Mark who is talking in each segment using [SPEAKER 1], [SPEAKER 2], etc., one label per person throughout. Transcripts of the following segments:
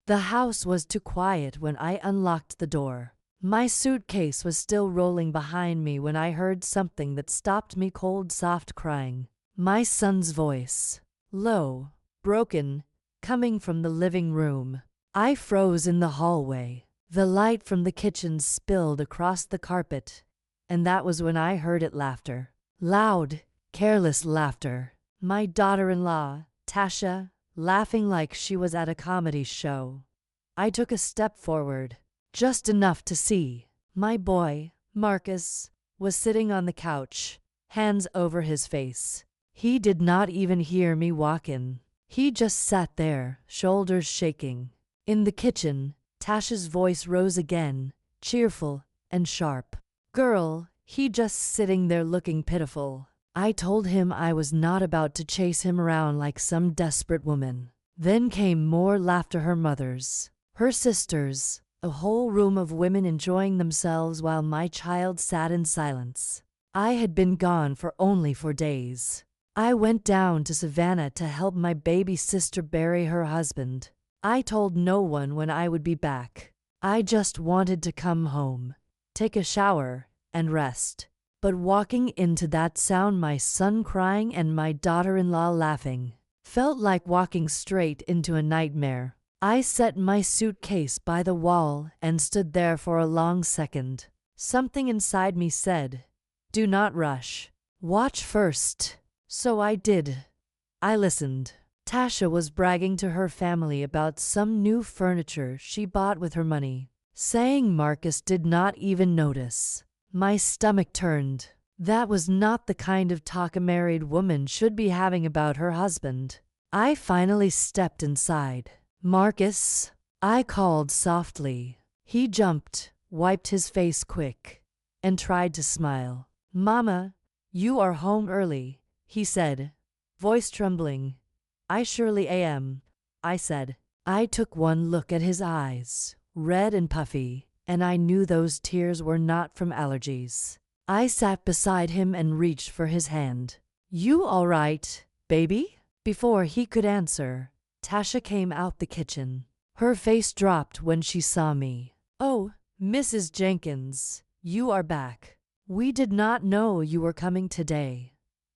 [SPEAKER 1] The house was too quiet when I unlocked the door. My suitcase was still rolling behind me when I heard something that stopped me cold, soft crying. My son's voice. Low, broken, coming from the living room. I froze in the hallway. The light from the kitchen spilled across the carpet, and that was when I heard it laughter. Loud, careless laughter. My daughter-in-law, Tasha, laughing like she was at a comedy show. I took a step forward, just enough to see. My boy, Marcus, was sitting on the couch, hands over his face. He did not even hear me walk in. He just sat there, shoulders shaking. In the kitchen, Tasha's voice rose again, cheerful and sharp. Girl, he just sitting there looking pitiful. I told him I was not about to chase him around like some desperate woman. Then came more laughter, her mother's, her sisters, a whole room of women enjoying themselves while my child sat in silence. I had been gone for only 4 days. I went down to Savannah to help my baby sister bury her husband. I told no one when I would be back. I just wanted to come home, take a shower, and rest. But walking into that sound, my son crying and my daughter-in-law laughing, felt like walking straight into a nightmare. I set my suitcase by the wall and stood there for a long second. Something inside me said, "Do not rush. Watch first." So I did. I listened. Tasha was bragging to her family about some new furniture she bought with her money, saying Marcus did not even notice. My stomach turned. That was not the kind of talk a married woman should be having about her husband. I finally stepped inside. "Marcus," I called softly. He jumped, wiped his face quick, and tried to smile. "Mama, you are home early," he said, voice trembling. "I surely am," I said. I took one look at his eyes, red and puffy, and I knew those tears were not from allergies. I sat beside him and reached for his hand. "You all right, baby?" Before he could answer, Tasha came out the kitchen. Her face dropped when she saw me. "Oh, Mrs. Jenkins, you are back. We did not know you were coming today."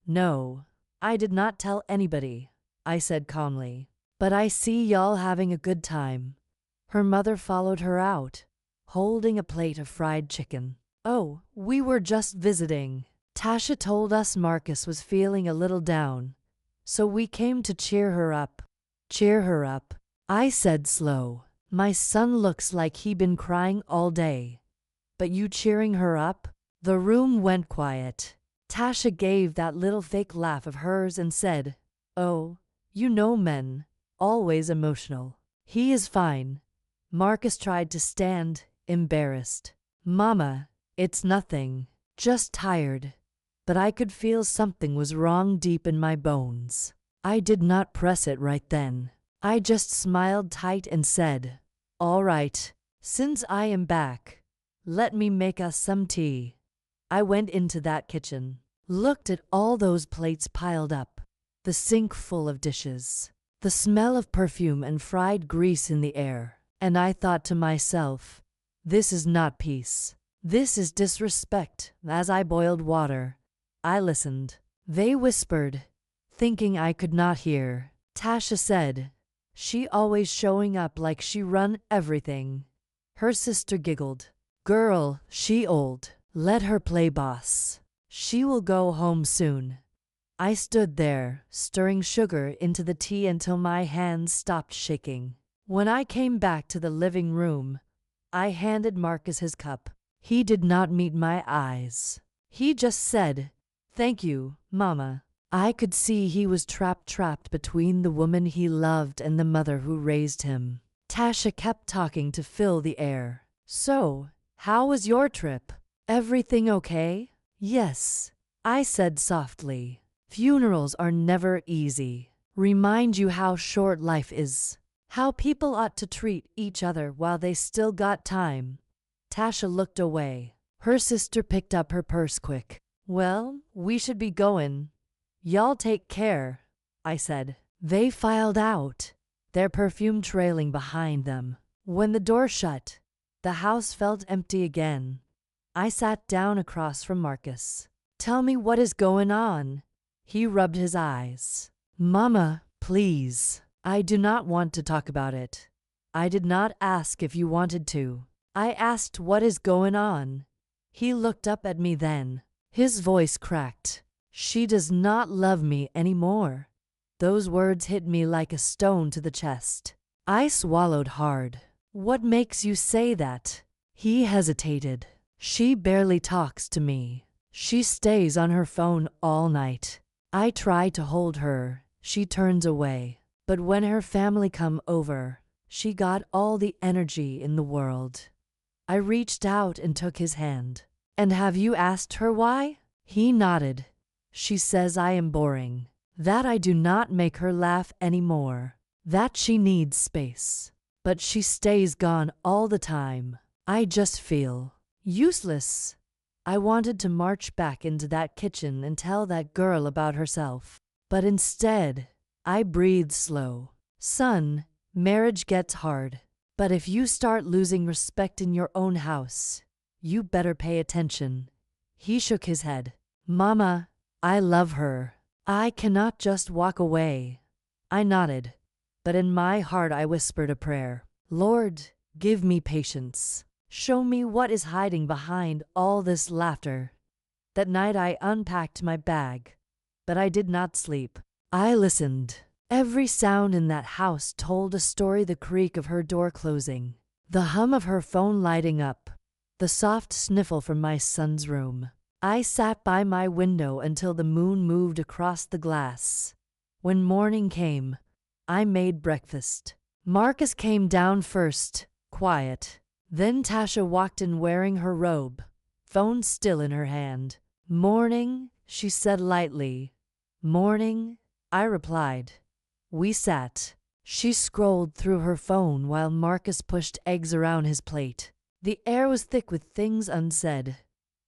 [SPEAKER 1] "No, I did not tell anybody," I said calmly. "But I see y'all having a good time." Her mother followed her out, holding a plate of fried chicken. "Oh, we were just visiting. Tasha told us Marcus was feeling a little down, so we came to cheer her up." "Cheer her up," I said slow. "My son looks like he been crying all day. But you cheering her up?" The room went quiet. Tasha gave that little fake laugh of hers and said, "Oh, you know men, always emotional. He is fine." Marcus tried to stand, embarrassed. "Mama, it's nothing, just tired." But I could feel something was wrong deep in my bones. I did not press it right then. I just smiled tight and said, "All right, since I am back, let me make us some tea." I went into that kitchen, looked at all those plates piled up, the sink full of dishes, the smell of perfume and fried grease in the air, and I thought to myself, this is not peace. This is disrespect. As I boiled water, I listened. They whispered, thinking I could not hear. Tasha said, "She always showing up like she run everything." Her sister giggled. "Girl, she old. Let her play boss. She will go home soon." I stood there, stirring sugar into the tea until my hands stopped shaking. When I came back to the living room, I handed Marcus his cup. He did not meet my eyes. He just said, "Thank you, Mama." I could see he was trapped between the woman he loved and the mother who raised him. Tasha kept talking to fill the air. "So, how was your trip? Everything okay?" "Yes," I said softly. "Funerals are never easy. Remind you how short life is. How people ought to treat each other while they still got time." Tasha looked away. Her sister picked up her purse quick. "Well, we should be going. Y'all take care," I said. They filed out, their perfume trailing behind them. When the door shut, the house felt empty again. I sat down across from Marcus. "Tell me what is going on." He rubbed his eyes. "Mama, please. I do not want to talk about it. I did not ask if you wanted to. I asked what is going on." He looked up at me then. His voice cracked. "She does not love me anymore." Those words hit me like a stone to the chest. I swallowed hard. "What makes you say that?" He hesitated. "She barely talks to me. She stays on her phone all night. I try to hold her. She turns away. But when her family come over, she got all the energy in the world." I reached out and took his hand. "And have you asked her why?" He nodded. "She says I am boring. That I do not make her laugh anymore. That she needs space. But she stays gone all the time. I just feel useless." I wanted to march back into that kitchen and tell that girl about herself. But instead, I breathed slow. "Son, marriage gets hard. But if you start losing respect in your own house, you better pay attention." He shook his head. "Mama, I love her. I cannot just walk away." I nodded, but in my heart I whispered a prayer. "Lord, give me patience. Show me what is hiding behind all this laughter." That night I unpacked my bag, but I did not sleep. I listened. Every sound in that house told a story: the creak of her door closing, the hum of her phone lighting up, the soft sniffle from my son's room. I sat by my window until the moon moved across the glass. When morning came, I made breakfast. Marcus came down first, quiet. Then Tasha walked in wearing her robe, phone still in her hand. "Morning," she said lightly. "Morning," I replied. We sat. She scrolled through her phone while Marcus pushed eggs around his plate. The air was thick with things unsaid.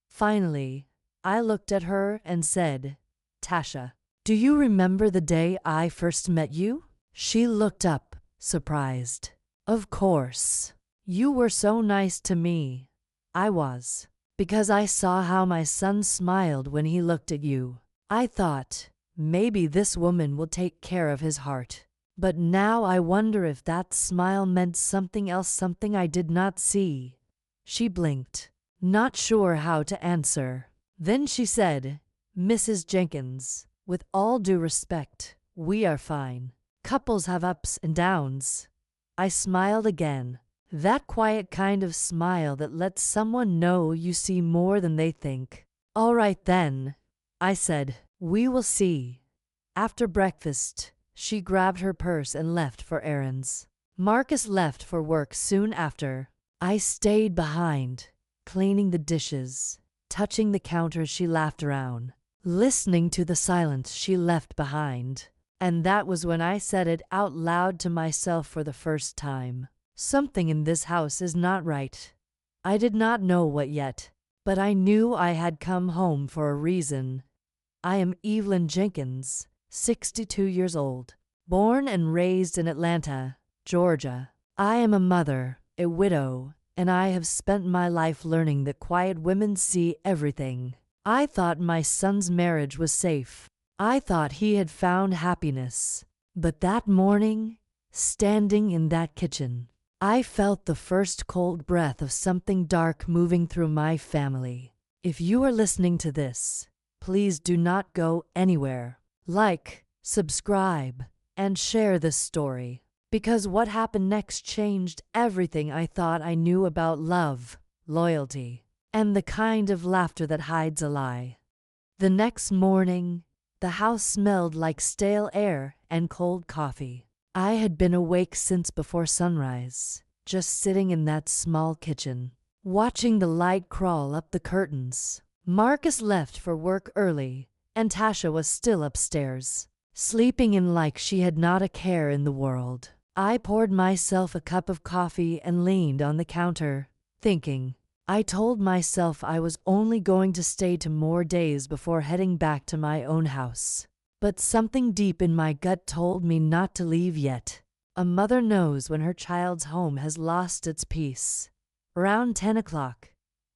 [SPEAKER 1] Finally, I looked at her and said, "Tasha, do you remember the day I first met you?" She looked up, surprised. "Of course. You were so nice to me." I was. Because I saw how my son smiled when he looked at you. I thought, maybe this woman will take care of his heart. But now I wonder if that smile meant something else, something I did not see. She blinked, not sure how to answer. Then she said, "Mrs. Jenkins, with all due respect, we are fine. Couples have ups and downs." I smiled again. That quiet kind of smile that lets someone know you see more than they think. "All right then," I said. "We will see." After breakfast, she grabbed her purse and left for errands. Marcus left for work soon after. I stayed behind, cleaning the dishes, touching the counter she laughed around, listening to the silence she left behind. And that was when I said it out loud to myself for the first time. Something in this house is not right. I did not know what yet, but I knew I had come home for a reason. I am Evelyn Jenkins, 62 years old, born and raised in Atlanta, Georgia. I am a mother, a widow, and I have spent my life learning that quiet women see everything. I thought my son's marriage was safe. I thought he had found happiness. But that morning, standing in that kitchen, I felt the first cold breath of something dark moving through my family. If you are listening to this, please do not go anywhere. Like, subscribe, and share this story. Because what happened next changed everything I thought I knew about love, loyalty, and the kind of laughter that hides a lie. The next morning, the house smelled like stale air and cold coffee. I had been awake since before sunrise, just sitting in that small kitchen, watching the light crawl up the curtains. Marcus left for work early, and Tasha was still upstairs, sleeping in like she had not a care in the world. I poured myself a cup of coffee and leaned on the counter, thinking. I told myself I was only going to stay 2 more days before heading back to my own house. But something deep in my gut told me not to leave yet. A mother knows when her child's home has lost its peace. Around 10 o'clock,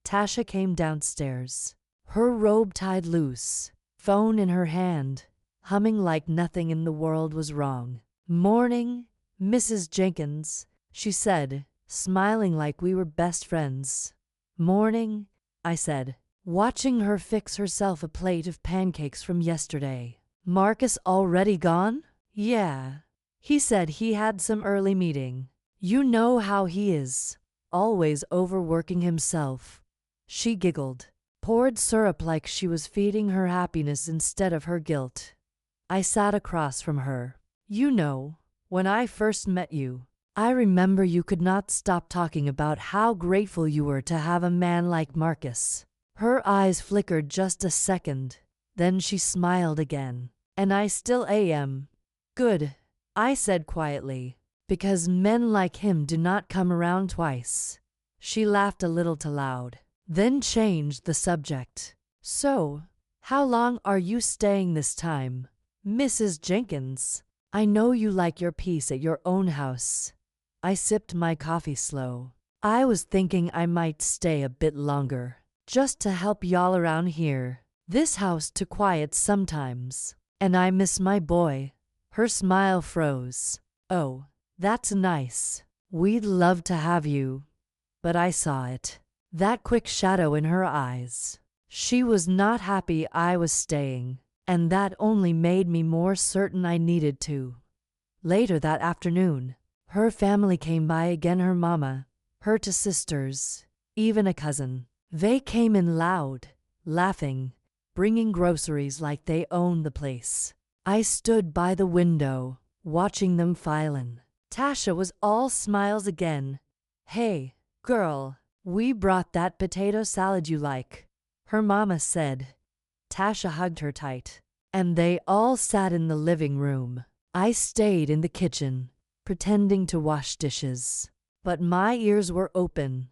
[SPEAKER 1] Tasha came downstairs, her robe tied loose, phone in her hand, humming like nothing in the world was wrong. "Morning, Mrs. Jenkins," she said, smiling like we were best friends. "Morning," I said, watching her fix herself a plate of pancakes from yesterday. "Marcus already gone?" "Yeah. He said he had some early meeting. You know how he is, always overworking himself." She giggled, poured syrup like she was feeding her happiness instead of her guilt. I sat across from her. "You know, when I first met you, I remember you could not stop talking about how grateful you were to have a man like Marcus." Her eyes flickered just a second, then she smiled again. "And I still am." "Good," I said quietly, "because men like him do not come around twice." She laughed a little too loud, then changed the subject. "So, how long are you staying this time, Mrs. Jenkins? I know you like your peace at your own house." I sipped my coffee slow. "I was thinking I might stay a bit longer, just to help y'all around here. This house too quiet sometimes, and I miss my boy." Her smile froze. "Oh, that's nice. We'd love to have you." But I saw it. That quick shadow in her eyes. She was not happy I was staying, and that only made me more certain I needed to. Later that afternoon, her family came by again, her mama, her two sisters, even a cousin. They came in loud, laughing, bringing groceries like they owned the place. I stood by the window, watching them file in. Tasha was all smiles again. "Hey, girl, we brought that potato salad you like," her mama said. Tasha hugged her tight, and they all sat in the living room. I stayed in the kitchen, pretending to wash dishes. But my ears were open.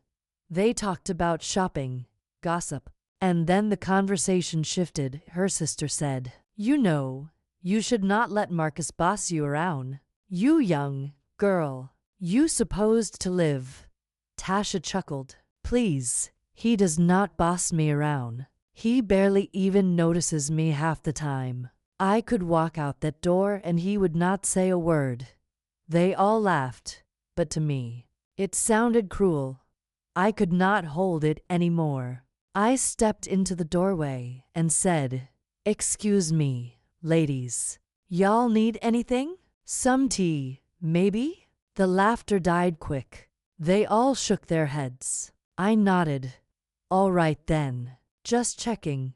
[SPEAKER 1] They talked about shopping, gossip, and then the conversation shifted. Her sister said, "You know, you should not let Marcus boss you around. You young girl, you supposed to live." Tasha chuckled. "Please, he does not boss me around. He barely even notices me half the time. I could walk out that door and he would not say a word." They all laughed, but to me, it sounded cruel. I could not hold it anymore. I stepped into the doorway and said, "Excuse me, ladies. Y'all need anything? Some tea, maybe?" The laughter died quick. They all shook their heads. I nodded. "All right then. Just checking."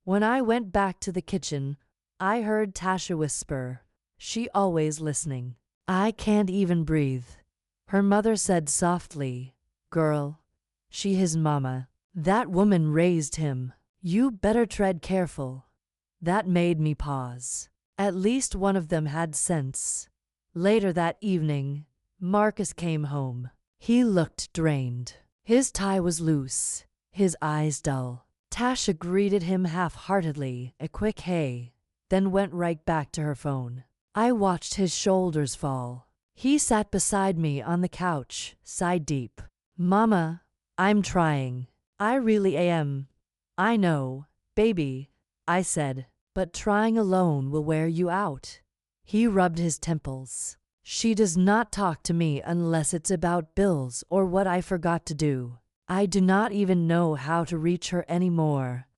[SPEAKER 1] When I went back to the kitchen, I heard Tasha whisper, she always listening, "I can't even breathe." Her mother said softly, "Girl, she his mama. That woman raised him. You better tread careful." That made me pause. At least one of them had sense. Later that evening, Marcus came home. He looked drained. His tie was loose, his eyes dull. Tasha greeted him half-heartedly, a quick hey, then went right back to her phone. I watched his shoulders fall. He sat beside me on the couch, sighed deep. "Mama, I'm trying. I really am." "I know, baby," I said, "but trying alone will wear you out." He rubbed his temples. "She does not talk to me unless it's about bills or what I forgot to do. I do not even know how to reach her anymore."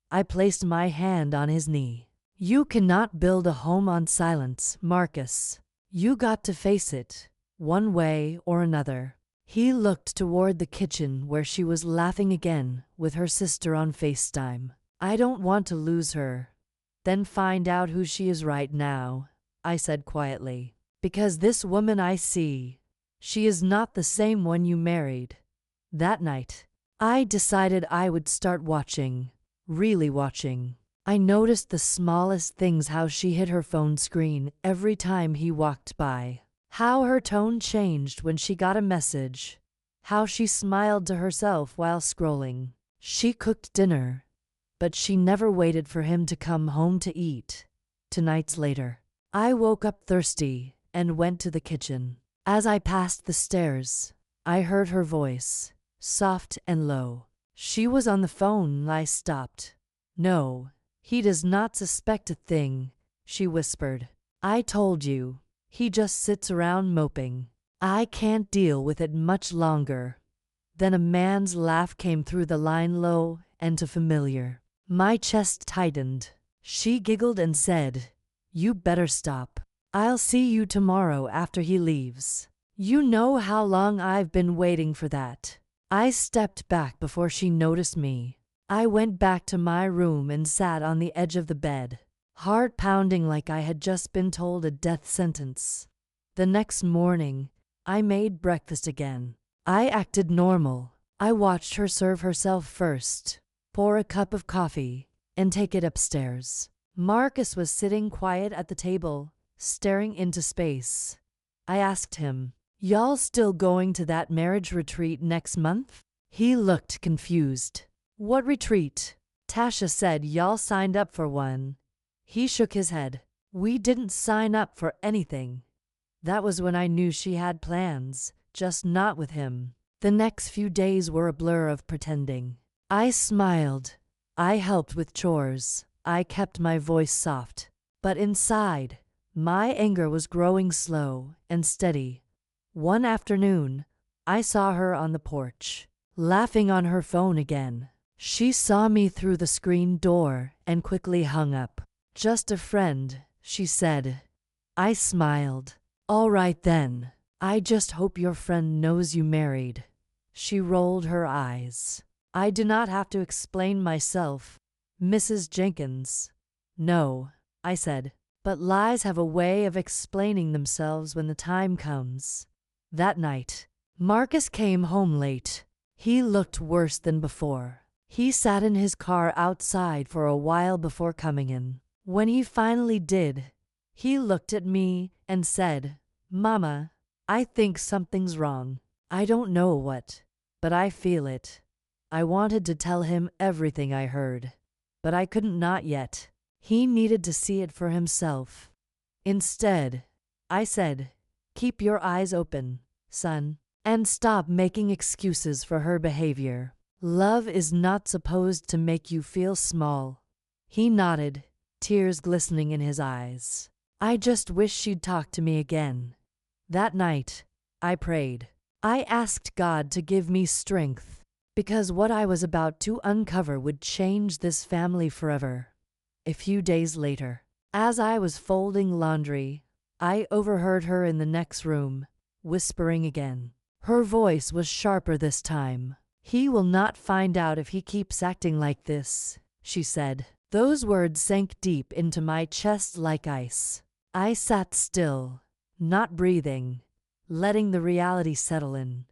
[SPEAKER 1] I placed my hand on his knee. "You cannot build a home on silence, Marcus. You got to face it, one way or another." He looked toward the kitchen where she was laughing again with her sister on FaceTime. "I don't want to lose her, then find out who she is right now," I said quietly. "Because this woman I see, she is not the same one you married." That night, I decided I would start watching, really watching. I noticed the smallest things, how she hit her phone screen every time he walked by, how her tone changed when she got a message, how she smiled to herself while scrolling. She cooked dinner, but she never waited for him to come home to eat. 2 nights later, I woke up thirsty and went to the kitchen. As I passed the stairs, I heard her voice, soft and low. She was on the phone. I stopped. "No, he does not suspect a thing," she whispered. "I told you. He just sits around moping. I can't deal with it much longer." Then a man's laugh came through the line, low and familiar. My chest tightened. She giggled and said, "You better stop. I'll see you tomorrow after he leaves." You know how long I've been waiting for that. I stepped back before she noticed me. I went back to my room and sat on the edge of the bed, heart pounding like I had just been told a death sentence. The next morning, I made breakfast again. I acted normal. I watched her serve herself first, pour a cup of coffee, and take it upstairs. Marcus was sitting quiet at the table, staring into space. I asked him, "Y'all still going to that marriage retreat next month?" He looked confused. "What retreat?" Tasha said y'all signed up for one. He shook his head. "We didn't sign up for anything." That was when I knew she had plans, just not with him. The next few days were a blur of pretending. I smiled. I helped with chores. I kept my voice soft. But inside, my anger was growing slow and steady. One afternoon, I saw her on the porch, laughing on her phone again. She saw me through the screen door and quickly hung up. "Just a friend," she said. I smiled. "All right then. I just hope your friend knows you married." She rolled her eyes. "I do not have to explain myself, Mrs. Jenkins." "No," I said, "but lies have a way of explaining themselves when the time comes." That night, Marcus came home late. He looked worse than before. He sat in his car outside for a while before coming in. When he finally did, he looked at me and said, "Mama, I think something's wrong. I don't know what, but I feel it." I wanted to tell him everything I heard, but I couldn't, not yet. He needed to see it for himself. Instead, I said, "Keep your eyes open, son, and stop making excuses for her behavior. Love is not supposed to make you feel small." He nodded, tears glistening in his eyes. "I just wish she'd talk to me again." That night, I prayed. I asked God to give me strength, because what I was about to uncover would change this family forever. A few days later, as I was folding laundry, I overheard her in the next room, whispering again. Her voice was sharper this time. "He will not find out if he keeps acting like this," she said. Those words sank deep into my chest like ice. I sat still, not breathing, letting the reality settle in.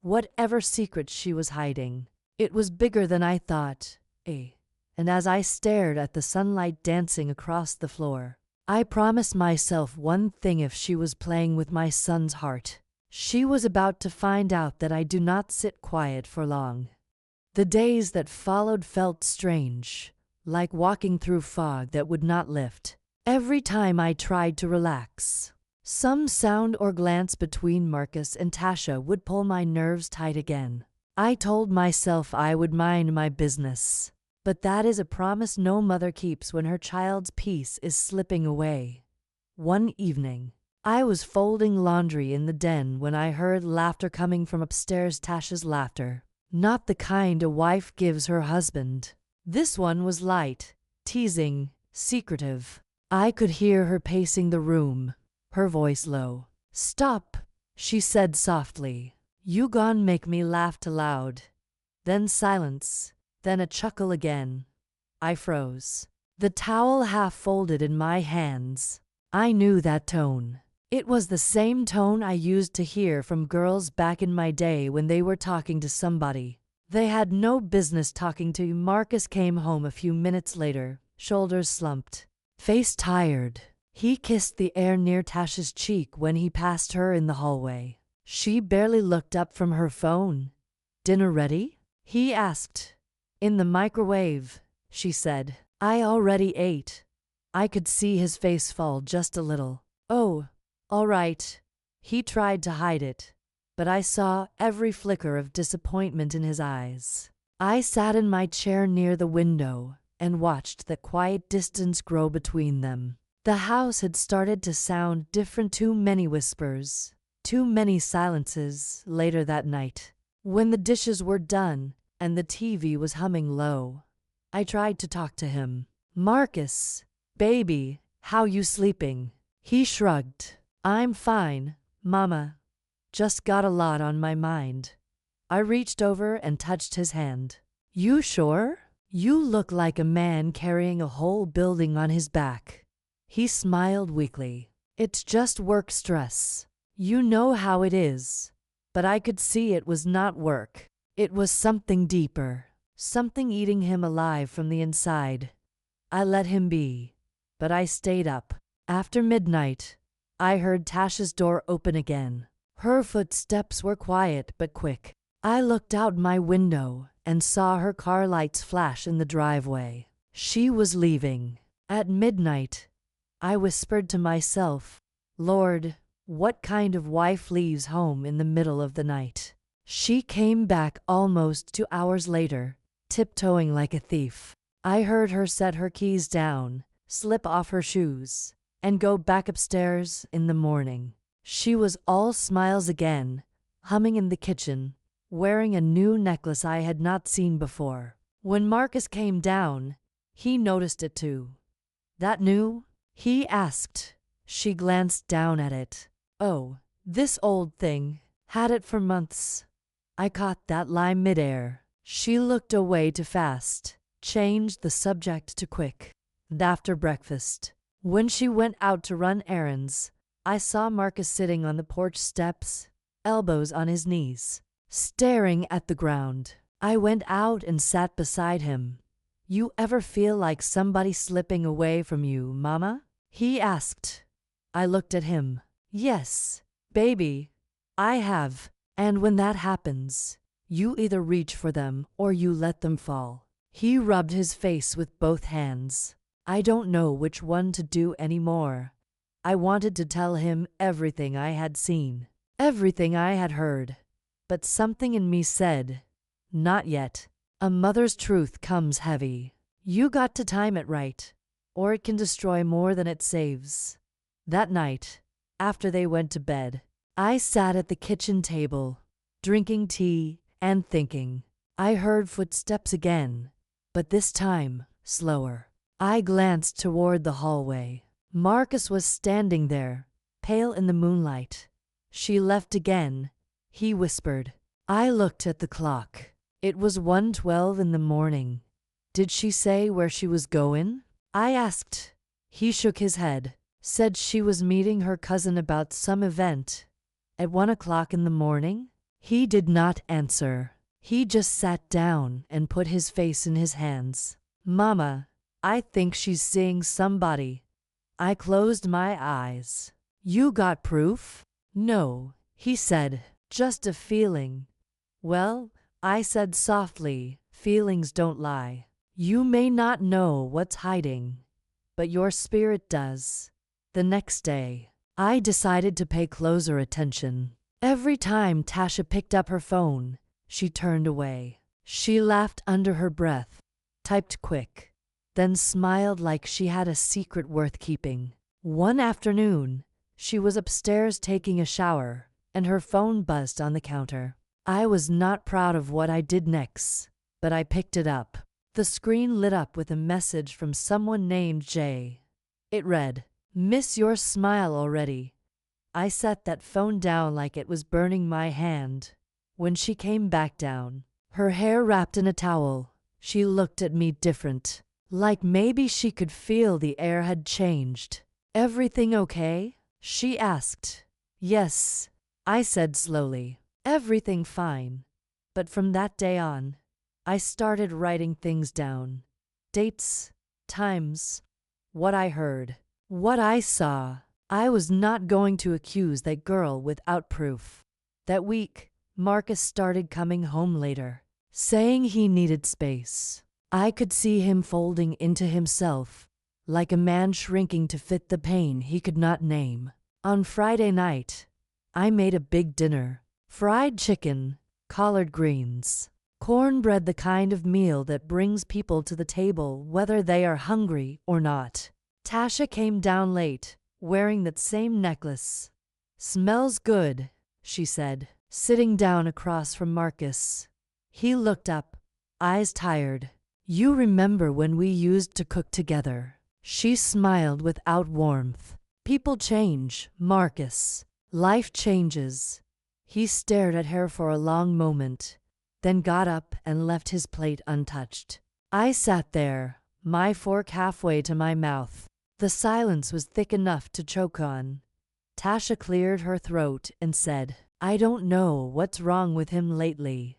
[SPEAKER 1] Whatever secret she was hiding, it was bigger than I thought. And as I stared at the sunlight dancing across the floor, I promised myself one thing: if she was playing with my son's heart, she was about to find out that I do not sit quiet for long. The days that followed felt strange, like walking through fog that would not lift. Every time I tried to relax, some sound or glance between Marcus and Tasha would pull my nerves tight again. I told myself I would mind my business, but that is a promise no mother keeps when her child's peace is slipping away. One evening, I was folding laundry in the den when I heard laughter coming from upstairs. Tasha's laughter, not the kind a wife gives her husband. This one was light, teasing, secretive. I could hear her pacing the room, her voice low. "Stop," she said softly. "You gon' make me laugh too loud." Then silence, then a chuckle again. I froze, the towel half folded in my hands. I knew that tone. It was the same tone I used to hear from girls back in my day when they were talking to somebody they had no business talking to. Marcus came home a few minutes later, shoulders slumped, face tired. He kissed the air near Tasha's cheek when he passed her in the hallway. She barely looked up from her phone. "Dinner ready?" he asked. "In the microwave," she said. "I already ate." I could see his face fall just a little. "Oh, all right." He tried to hide it, but I saw every flicker of disappointment in his eyes. I sat in my chair near the window and watched the quiet distance grow between them. The house had started to sound different. Too many whispers, too many silences. Later that night, when the dishes were done and the TV was humming low, I tried to talk to him. "Marcus, baby, how you sleeping?" He shrugged. "I'm fine, Mama. Just got a lot on my mind." I reached over and touched his hand. "You sure? You look like a man carrying a whole building on his back." He smiled weakly. "It's just work stress. You know how it is." But I could see it was not work. It was something deeper, something eating him alive from the inside. I let him be, but I stayed up. After midnight, I heard Tasha's door open again. Her footsteps were quiet but quick. I looked out my window and saw her car lights flash in the driveway. She was leaving. At midnight, I whispered to myself, "Lord, what kind of wife leaves home in the middle of the night?" She came back almost 2 hours later, tiptoeing like a thief. I heard her set her keys down, slip off her shoes, and go back upstairs. In the morning, she was all smiles again, humming in the kitchen, wearing a new necklace I had not seen before. When Marcus came down, he noticed it too. "That new?" he asked. She glanced down at it. "Oh, this old thing. Had it for months." I caught that line midair. She looked away too fast, changed the subject too quick. After breakfast, when she went out to run errands, I saw Marcus sitting on the porch steps, elbows on his knees, staring at the ground. I went out and sat beside him. "You ever feel like somebody slipping away from you, Mama?" he asked. I looked at him. "Yes, baby, I have. And when that happens, you either reach for them or you let them fall." He rubbed his face with both hands. I don't know which one to do anymore. I wanted to tell him everything I had seen, everything I had heard. But something in me said, "Not yet." A mother's truth comes heavy. You got to time it right, or it can destroy more than it saves. That night, after they went to bed, I sat at the kitchen table, drinking tea and thinking. I heard footsteps again, but this time, slower. I glanced toward the hallway. Marcus was standing there, pale in the moonlight. "She left again," he whispered. I looked at the clock. It was 1:12 in the morning. "Did she say where she was going?" I asked. He shook his head, said she was meeting her cousin about some event. At 1 o'clock in the morning? He did not answer. He just sat down and put his face in his hands. "Mama, I think she's seeing somebody." I closed my eyes. "You got proof?" "No," he said, "just a feeling." "Well," I said softly, "feelings don't lie. You may not know what's hiding, but your spirit does." The next day, I decided to pay closer attention. Every time Tasha picked up her phone, she turned away. She laughed under her breath, typed quick, then smiled like she had a secret worth keeping. One afternoon, she was upstairs taking a shower, and her phone buzzed on the counter. I was not proud of what I did next, but I picked it up. The screen lit up with a message from someone named Jay. It read, "Miss your smile already." I set that phone down like it was burning my hand. When she came back down, her hair wrapped in a towel, she looked at me different, like maybe she could feel the air had changed. "Everything okay?" she asked. "Yes," I said slowly. "Everything fine." But from that day on, I started writing things down. Dates, times, what I heard, what I saw. I was not going to accuse that girl without proof. That week, Marcus started coming home later, saying he needed space. I could see him folding into himself, like a man shrinking to fit the pain he could not name. On Friday night, I made a big dinner. Fried chicken, collard greens, cornbread, the kind of meal that brings people to the table whether they are hungry or not. Tasha came down late, wearing that same necklace. Smells good, she said, sitting down across from Marcus. He looked up, eyes tired. You remember when we used to cook together? She smiled without warmth. People change, Marcus. Life changes. He stared at her for a long moment, then got up and left his plate untouched. I sat there, my fork halfway to my mouth. The silence was thick enough to choke on. Tasha cleared her throat and said, I don't know what's wrong with him lately.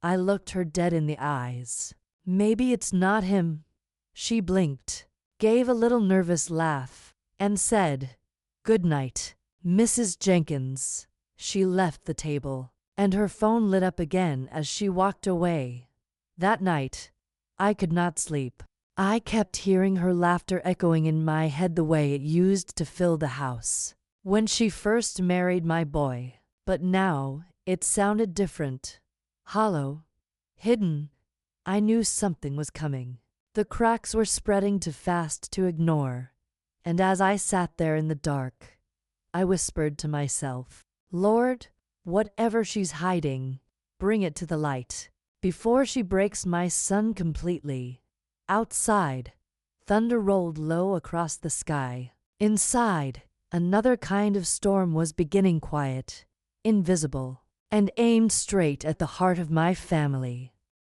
[SPEAKER 1] I looked her dead in the eyes. Maybe it's not him. She blinked, gave a little nervous laugh, and said, Good night, Mrs. Jenkins. She left the table, and her phone lit up again as she walked away. That night, I could not sleep. I kept hearing her laughter echoing in my head the way it used to fill the house when she first married my boy. But now, it sounded different. Hollow, hidden. I knew something was coming. The cracks were spreading too fast to ignore, and as I sat there in the dark, I whispered to myself, Lord, whatever she's hiding, bring it to the light, before she breaks my son completely. Outside, thunder rolled low across the sky. Inside, another kind of storm was beginning, quiet, invisible, and aimed straight at the heart of my family.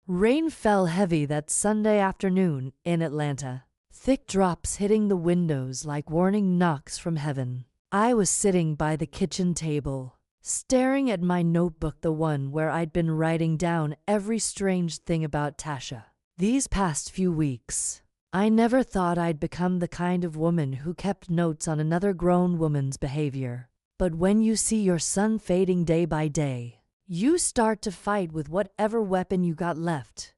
[SPEAKER 1] Rain fell heavy that Sunday afternoon in Atlanta, thick drops hitting the windows like warning knocks from heaven. I was sitting by the kitchen table, staring at my notebook, the one where I'd been writing down every strange thing about Tasha. These past few weeks, I never thought I'd become the kind of woman who kept notes on another grown woman's behavior. But when you see your son fading day by day, you start to fight with whatever weapon you got left.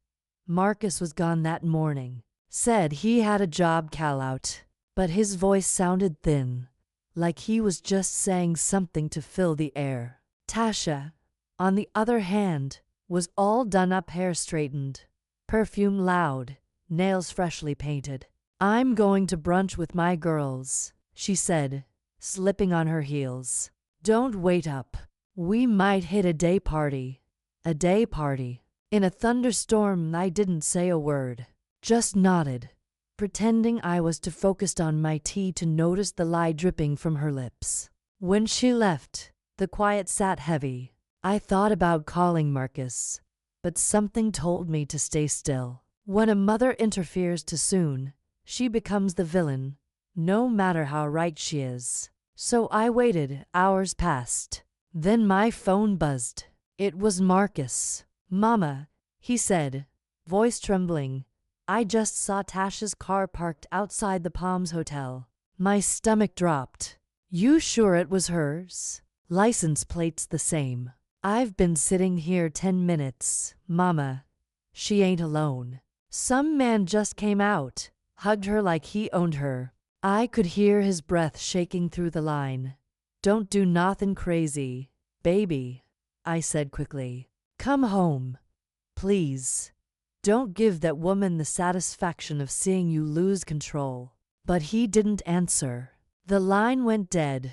[SPEAKER 1] Marcus was gone that morning. Said he had a job call out, but his voice sounded thin, like he was just saying something to fill the air. Tasha, on the other hand, was all done up, hair straightened, perfume loud, nails freshly painted. I'm going to brunch with my girls, she said, slipping on her heels. Don't wait up. We might hit a day party. A day party. In a thunderstorm, I didn't say a word, just nodded, pretending I was too focused on my tea to notice the lie dripping from her lips. When she left, the quiet sat heavy. I thought about calling Marcus, but something told me to stay still. When a mother interferes too soon, she becomes the villain, no matter how right she is. So I waited. Hours passed. Then my phone buzzed. It was Marcus. Mama, he said, voice trembling, I just saw Tasha's car parked outside the Palms Hotel. My stomach dropped. You sure it was hers? License plate's the same. I've been sitting here 10 minutes, Mama. She ain't alone. Some man just came out, hugged her like he owned her. I could hear his breath shaking through the line. Don't do nothin' crazy, baby, I said quickly. Come home, please. Don't give that woman the satisfaction of seeing you lose control. But he didn't answer. The line went dead.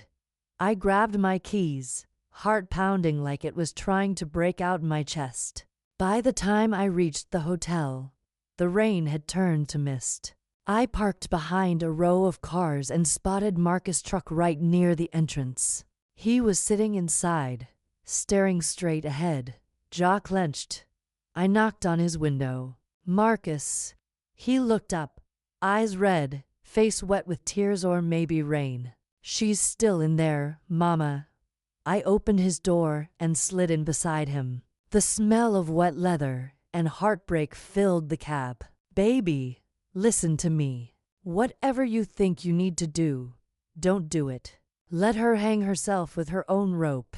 [SPEAKER 1] I grabbed my keys, heart pounding like it was trying to break out my chest. By the time I reached the hotel, the rain had turned to mist. I parked behind a row of cars and spotted Marcus' truck right near the entrance. He was sitting inside, staring straight ahead, jaw clenched. I knocked on his window. Marcus. He looked up, eyes red, face wet with tears or maybe rain. She's still in there, Mama. I opened his door and slid in beside him. The smell of wet leather and heartbreak filled the cab. Baby, listen to me. Whatever you think you need to do, don't do it. Let her hang herself with her own rope.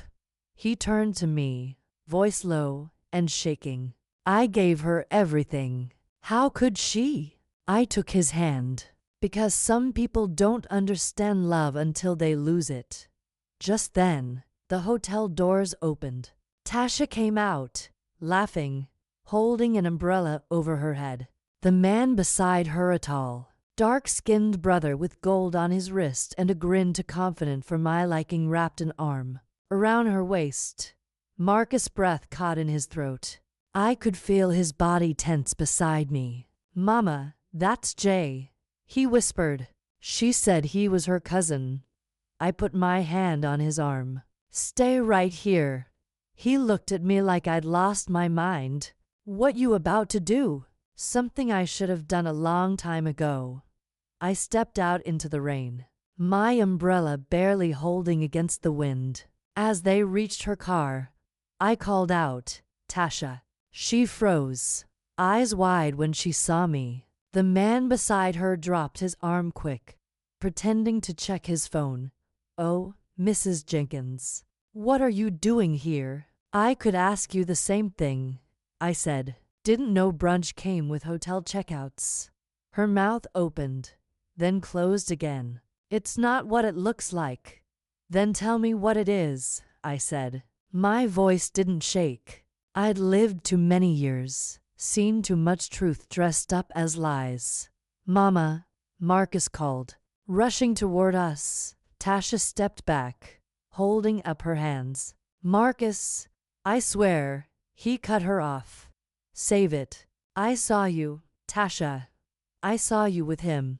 [SPEAKER 1] He turned to me, voice low and shaking. I gave her everything. How could she? I took his hand. Because some people don't understand love until they lose it. Just then, The hotel doors opened. Tasha came out, laughing, holding an umbrella over her head. The man beside her, a tall, dark-skinned brother with gold on his wrist and a grin too confident for my liking, wrapped an arm around her waist. Marcus' breath caught in his throat. I could feel his body tense beside me. "Mama, that's Jay," he whispered. She said he was her cousin. I put my hand on his arm. "Stay right here." He looked at me like I'd lost my mind. "What you about to do?" "Something I should have done a long time ago." I stepped out into the rain, my umbrella barely holding against the wind. As they reached her car, I called out, "Tasha." She froze, eyes wide when she saw me. The man beside her dropped his arm quick, pretending to check his phone. "Oh, Mrs. Jenkins, what are you doing here?" "I could ask you the same thing," I said. "Didn't know brunch came with hotel checkouts." Her mouth opened, then closed again. "It's not what it looks like." "Then tell me what it is," I said. My voice didn't shake. I'd lived too many years, seen too much truth dressed up as lies. "Mama," Marcus called, rushing toward us. Tasha stepped back, holding up her hands. "Marcus, I swear," he cut her off. "Save it. I saw you, Tasha. I saw you with him."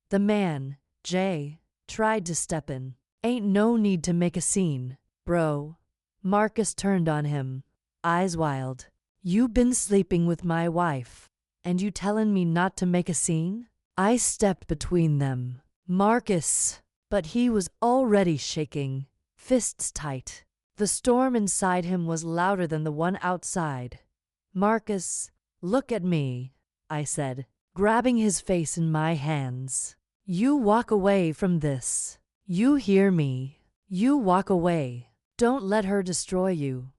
[SPEAKER 1] The man, Jay, tried to step in. "Ain't no need to make a scene, bro." Marcus turned on him, eyes wild. "You been sleeping with my wife, and you tellin' me not to make a scene?" I stepped between them. "Marcus," but he was already shaking, fists tight. The storm inside him was louder than the one outside. "Marcus, look at me," I said, grabbing his face in my hands. "You walk away from this. You hear me? You walk away. Don't let her destroy you."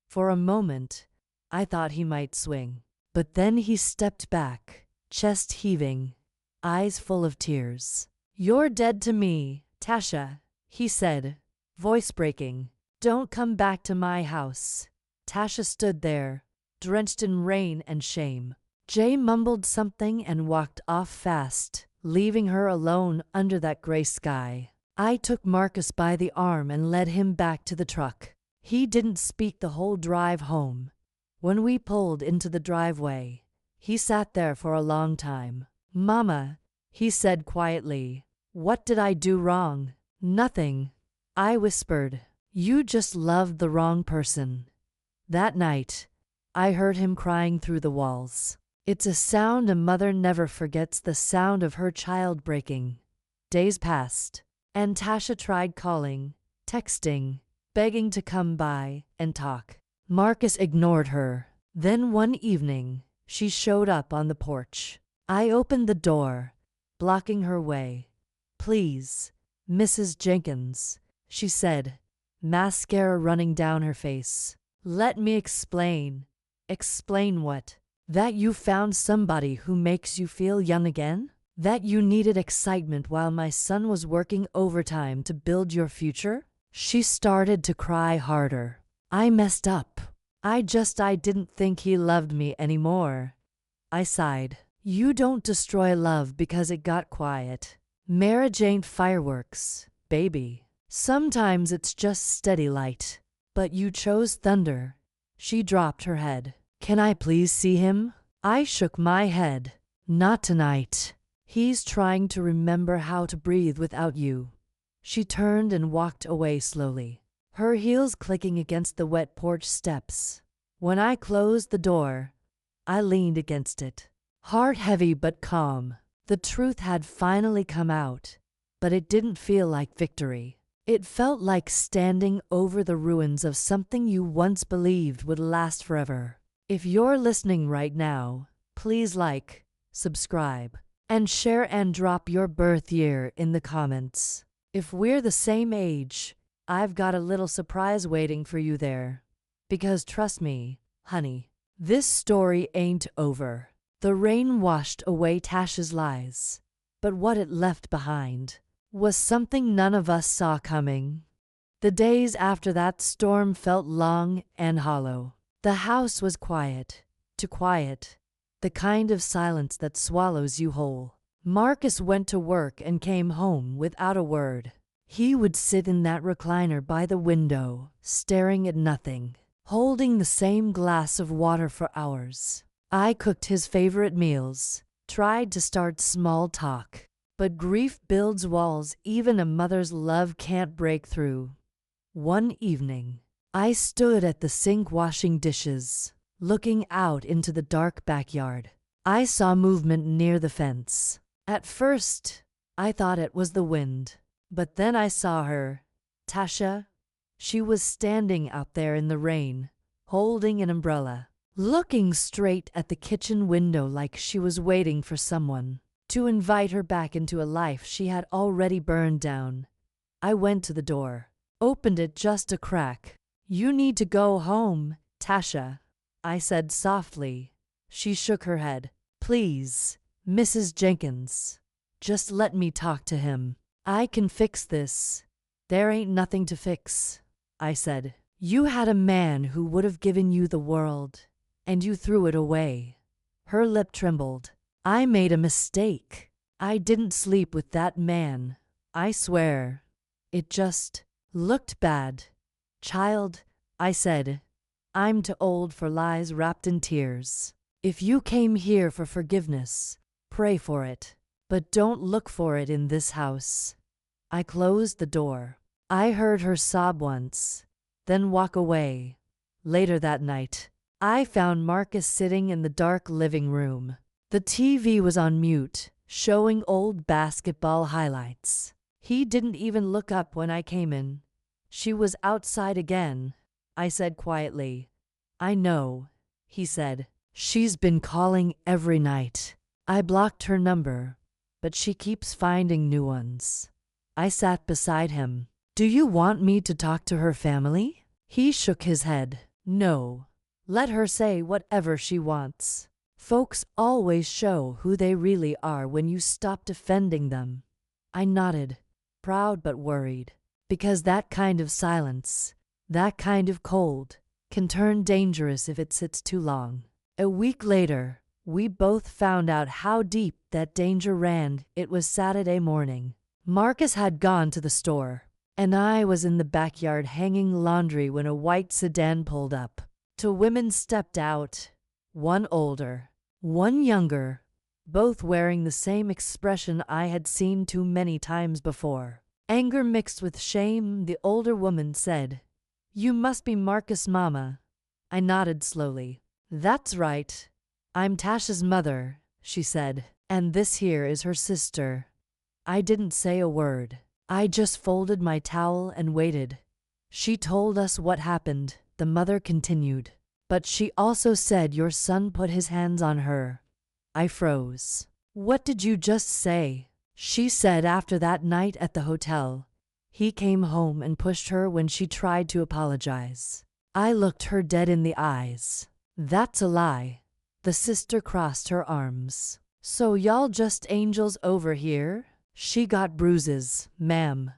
[SPEAKER 1] For a moment, I thought he might swing. But then he stepped back, chest heaving, eyes full of tears. "You're dead to me, Tasha," he said, voice breaking. "Don't come back to my house." Tasha stood there, drenched in rain and shame. Jay mumbled something and walked off fast, leaving her alone under that gray sky. I took Marcus by the arm and led him back to the truck. He didn't speak the whole drive home. When we pulled into the driveway, he sat there for a long time. "Mama," he said quietly, "what did I do wrong?" "Nothing," I whispered. "You just loved the wrong person." That night, I heard him crying through the walls. It's a sound a mother never forgets, the sound of her child breaking. Days passed, and Tasha tried calling, texting, begging to come by and talk. Marcus ignored her. Then one evening, she showed up on the porch. I opened the door, blocking her way. "Please, Mrs. Jenkins," she said, mascara running down her face. "Let me explain." "Explain what?" "That you found somebody who makes you feel young again? That you needed excitement while my son was working overtime to build your future?" She started to cry harder. "I messed up. I didn't think he loved me anymore." I sighed. "You don't destroy love because it got quiet. Marriage ain't fireworks, baby. Sometimes it's just steady light. But you chose thunder." She dropped her head. "Can I please see him?" I shook my head. "Not tonight. He's trying to remember how to breathe without you." She turned and walked away slowly, her heels clicking against the wet porch steps. When I closed the door, I leaned against it, heart heavy but calm. The truth had finally come out, but it didn't feel like victory. It felt like standing over the ruins of something you once believed would last forever. If you're listening right now, please like, subscribe, and share, and drop your birth year in the comments. If we're the same age, I've got a little surprise waiting for you there. Because trust me, honey, this story ain't over. The rain washed away Tasha's lies, but what it left behind was something none of us saw coming. The days after that storm felt long and hollow. The house was quiet, too quiet, the kind of silence that swallows you whole. Marcus went to work and came home without a word. He would sit in that recliner by the window, staring at nothing, holding the same glass of water for hours. I cooked his favorite meals, tried to start small talk, but grief builds walls even a mother's love can't break through. One evening, I stood at the sink washing dishes, looking out into the dark backyard. I saw movement near the fence. At first, I thought it was the wind, but then I saw her, Tasha. She was standing out there in the rain, holding an umbrella, looking straight at the kitchen window like she was waiting for someone to invite her back into a life she had already burned down. I went to the door, opened it just a crack. "You need to go home, Tasha," I said softly. She shook her head. "Please, Mrs. Jenkins, just let me talk to him. I can fix this." "There ain't nothing to fix," I said. "You had a man who would have given you the world, and you threw it away." Her lip trembled. "I made a mistake. I didn't sleep with that man, I swear. It just looked bad." "Child," I said, "I'm too old for lies wrapped in tears. If you came here for forgiveness, pray for it, but don't look for it in this house." I closed the door. I heard her sob once, then walk away. Later that night, I found Marcus sitting in the dark living room. The TV was on mute, showing old basketball highlights. He didn't even look up when I came in. "She was outside again," I said quietly. "I know," he said. "She's been calling every night. I blocked her number, but she keeps finding new ones." I sat beside him. "Do you want me to talk to her family?" He shook his head. "No. Let her say whatever she wants. Folks always show who they really are when you stop defending them." I nodded, proud but worried, because that kind of silence, that kind of cold, can turn dangerous if it sits too long. A week later, we both found out how deep that danger ran. It was Saturday morning. Marcus had gone to the store, and I was in the backyard hanging laundry when a white sedan pulled up. Two women stepped out, one older, one younger, both wearing the same expression I had seen too many times before. Anger mixed with shame. The older woman said, "You must be Marcus' mama." I nodded slowly. "That's right. I'm Tasha's mother," she said, "and this here is her sister." I didn't say a word. I just folded my towel and waited. "She told us what happened," the mother continued. "But she also said your son put his hands on her." I froze. "What did you just say?" "She said after that night at the hotel, he came home and pushed her when she tried to apologize." I looked her dead in the eyes. "That's a lie." The sister crossed her arms. "So y'all just angels over here?" "She got bruises, ma'am."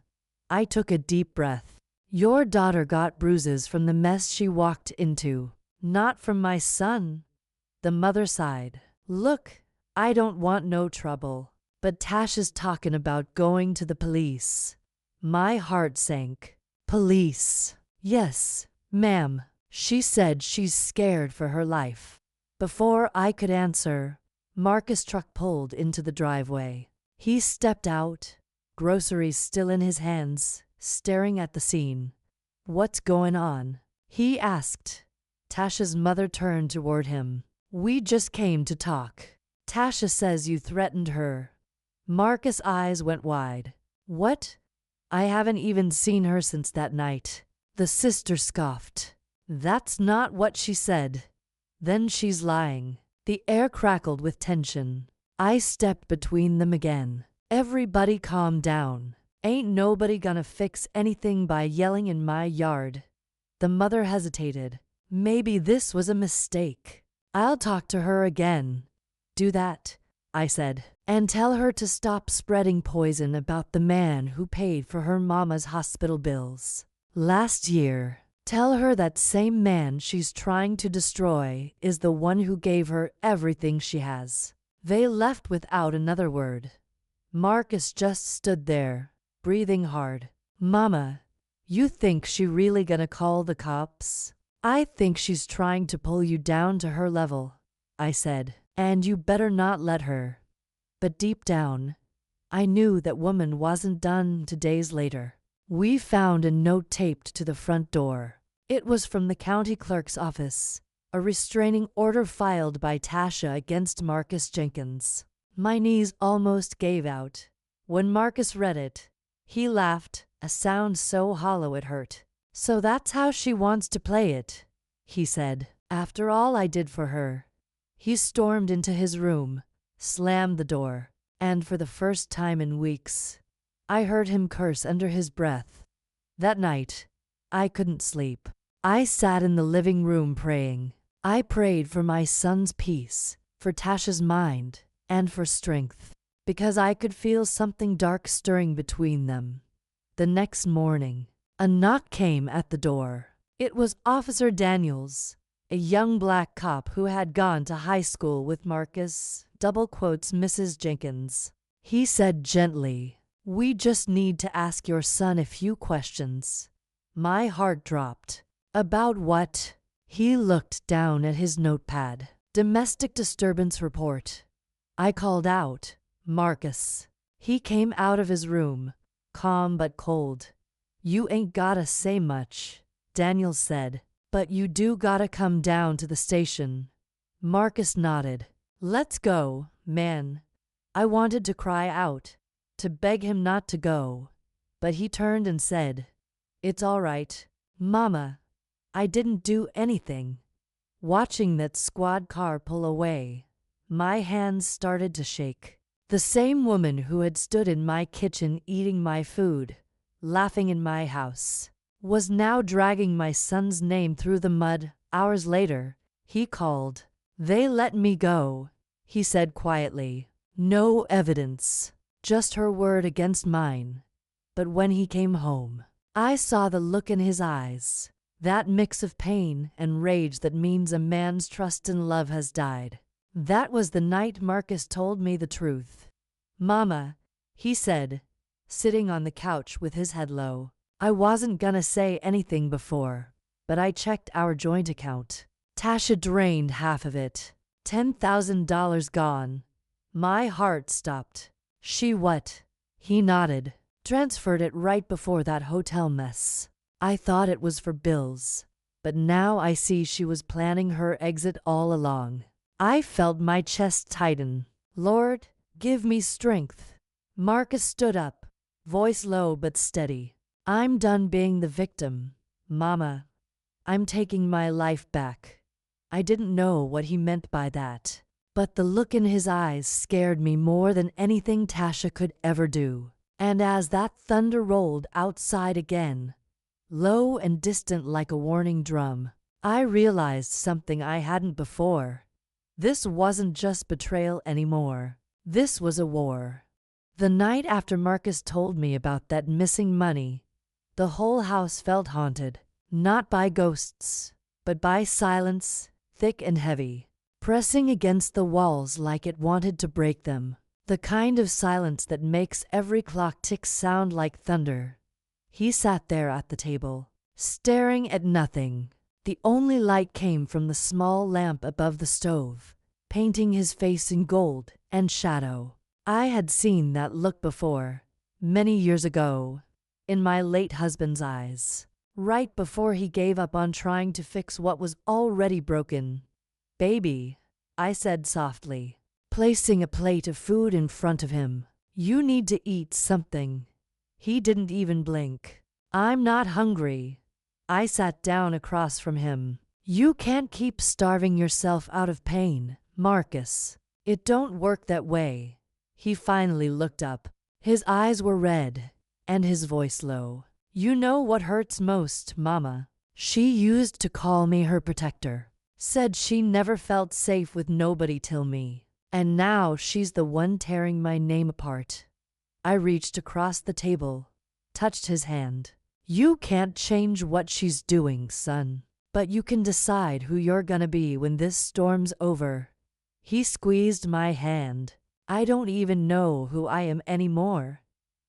[SPEAKER 1] I took a deep breath. "Your daughter got bruises from the mess she walked into, not from my son." The mother sighed. "Look, I don't want no trouble, but Tasha's talking about going to the police." My heart sank. "Police?" "Yes, ma'am. She said she's scared for her life." Before I could answer, Marcus' truck pulled into the driveway. He stepped out, groceries still in his hands, staring at the scene. "What's going on?" he asked. Tasha's mother turned toward him. "We just came to talk. Tasha says you threatened her." Marcus' eyes went wide. "What? I haven't even seen her since that night." The sister scoffed. "That's not what she said." "Then she's lying." The air crackled with tension. I stepped between them again. "Everybody calm down. Ain't nobody gonna fix anything by yelling in my yard." The mother hesitated. "Maybe this was a mistake. I'll talk to her again." "Do that," I said, "and tell her to stop spreading poison about the man who paid for her mama's hospital bills." Last year. Tell her that same man she's trying to destroy is the one who gave her everything she has. They left without another word. Marcus just stood there, breathing hard. Mama, you think she really gonna call the cops? I think she's trying to pull you down to her level, I said, and you better not let her. But deep down, I knew that woman wasn't done. 2 days later, we found a note taped to the front door. It was from the county clerk's office, a restraining order filed by Tasha against Marcus Jenkins. My knees almost gave out. When Marcus read it, he laughed, a sound so hollow it hurt. So that's how she wants to play it, he said. After all I did for her. He stormed into his room, slammed the door, and for the first time in weeks, I heard him curse under his breath. That night, I couldn't sleep. I sat in the living room praying. I prayed for my son's peace, for Tasha's mind, and for strength, because I could feel something dark stirring between them. The next morning, a knock came at the door. It was Officer Daniels, a young black cop who had gone to high school with Marcus, Mrs. Jenkins. He said gently, "We just need to ask your son a few questions." My heart dropped. About what? He looked down at his notepad. Domestic disturbance report. I called out, "Marcus." He came out of his room, calm but cold. "You ain't gotta say much," Daniel said, "but you do gotta come down to the station." Marcus nodded. "Let's go, man." I wanted to cry out, to beg him not to go, but he turned and said, "It's all right, Mama. I didn't do anything." Watching that squad car pull away, my hands started to shake. The same woman who had stood in my kitchen eating my food, laughing in my house, was now dragging my son's name through the mud. Hours later, he called. "They let me go," he said quietly. "No evidence, just her word against mine." But when he came home, I saw the look in his eyes, that mix of pain and rage that means a man's trust and love has died. That was the night Marcus told me the truth. "Mama," he said, sitting on the couch with his head low, "I wasn't gonna say anything before, but I checked our joint account. Tasha drained half of it. $10,000 gone." My heart stopped. "She what?" He nodded. "Transferred it right before that hotel mess. I thought it was for bills, but now I see she was planning her exit all along." I felt my chest tighten. "Lord, give me strength." Marcus stood up, voice low but steady. "I'm done being the victim, Mama. I'm taking my life back." I didn't know what he meant by that, but the look in his eyes scared me more than anything Tasha could ever do. And as that thunder rolled outside again, low and distant like a warning drum, I realized something I hadn't before. This wasn't just betrayal anymore. This was a war. The night after Marcus told me about that missing money, the whole house felt haunted, not by ghosts, but by silence, thick and heavy, pressing against the walls like it wanted to break them. The kind of silence that makes every clock tick sound like thunder. He sat there at the table, staring at nothing. The only light came from the small lamp above the stove, painting his face in gold and shadow. I had seen that look before, many years ago, in my late husband's eyes, right before he gave up on trying to fix what was already broken. "Baby," I said softly, placing a plate of food in front of him. "You need to eat something." He didn't even blink. "I'm not hungry." I sat down across from him. "You can't keep starving yourself out of pain, Marcus. It don't work that way." He finally looked up. His eyes were red, and his voice low. "You know what hurts most, Mama. She used to call me her protector. Said she never felt safe with nobody till me. And now she's the one tearing my name apart." I reached across the table, touched his hand. You can't change what she's doing, son. But you can decide who you're gonna be when this storm's over. He squeezed my hand. I don't even know who I am anymore.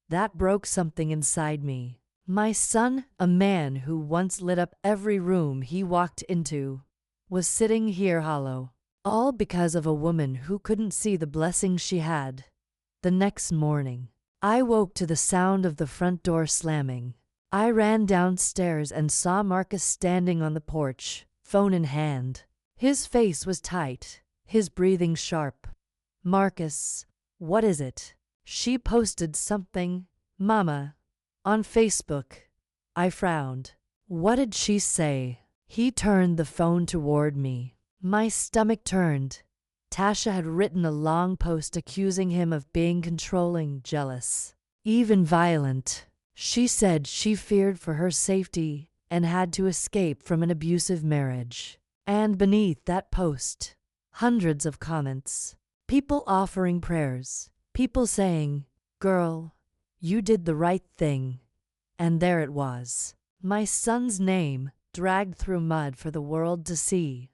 [SPEAKER 1] That broke something inside me. My son, a man who once lit up every room he walked into, was sitting here hollow, all because of a woman who couldn't see the blessings she had. The next morning, I woke to the sound of the front door slamming. I ran downstairs and saw Marcus standing on the porch, phone in hand. His face was tight, his breathing sharp. Marcus, what is it? She posted something, Mama, on Facebook. I frowned. What did she say? He turned the phone toward me. My stomach turned. Tasha had written a long post accusing him of being controlling, jealous, even violent. She said she feared for her safety and had to escape from an abusive marriage. And beneath that post, hundreds of comments. People offering prayers. People saying, "Girl, you did the right thing." And there it was. My son's name, dragged through mud for the world to see.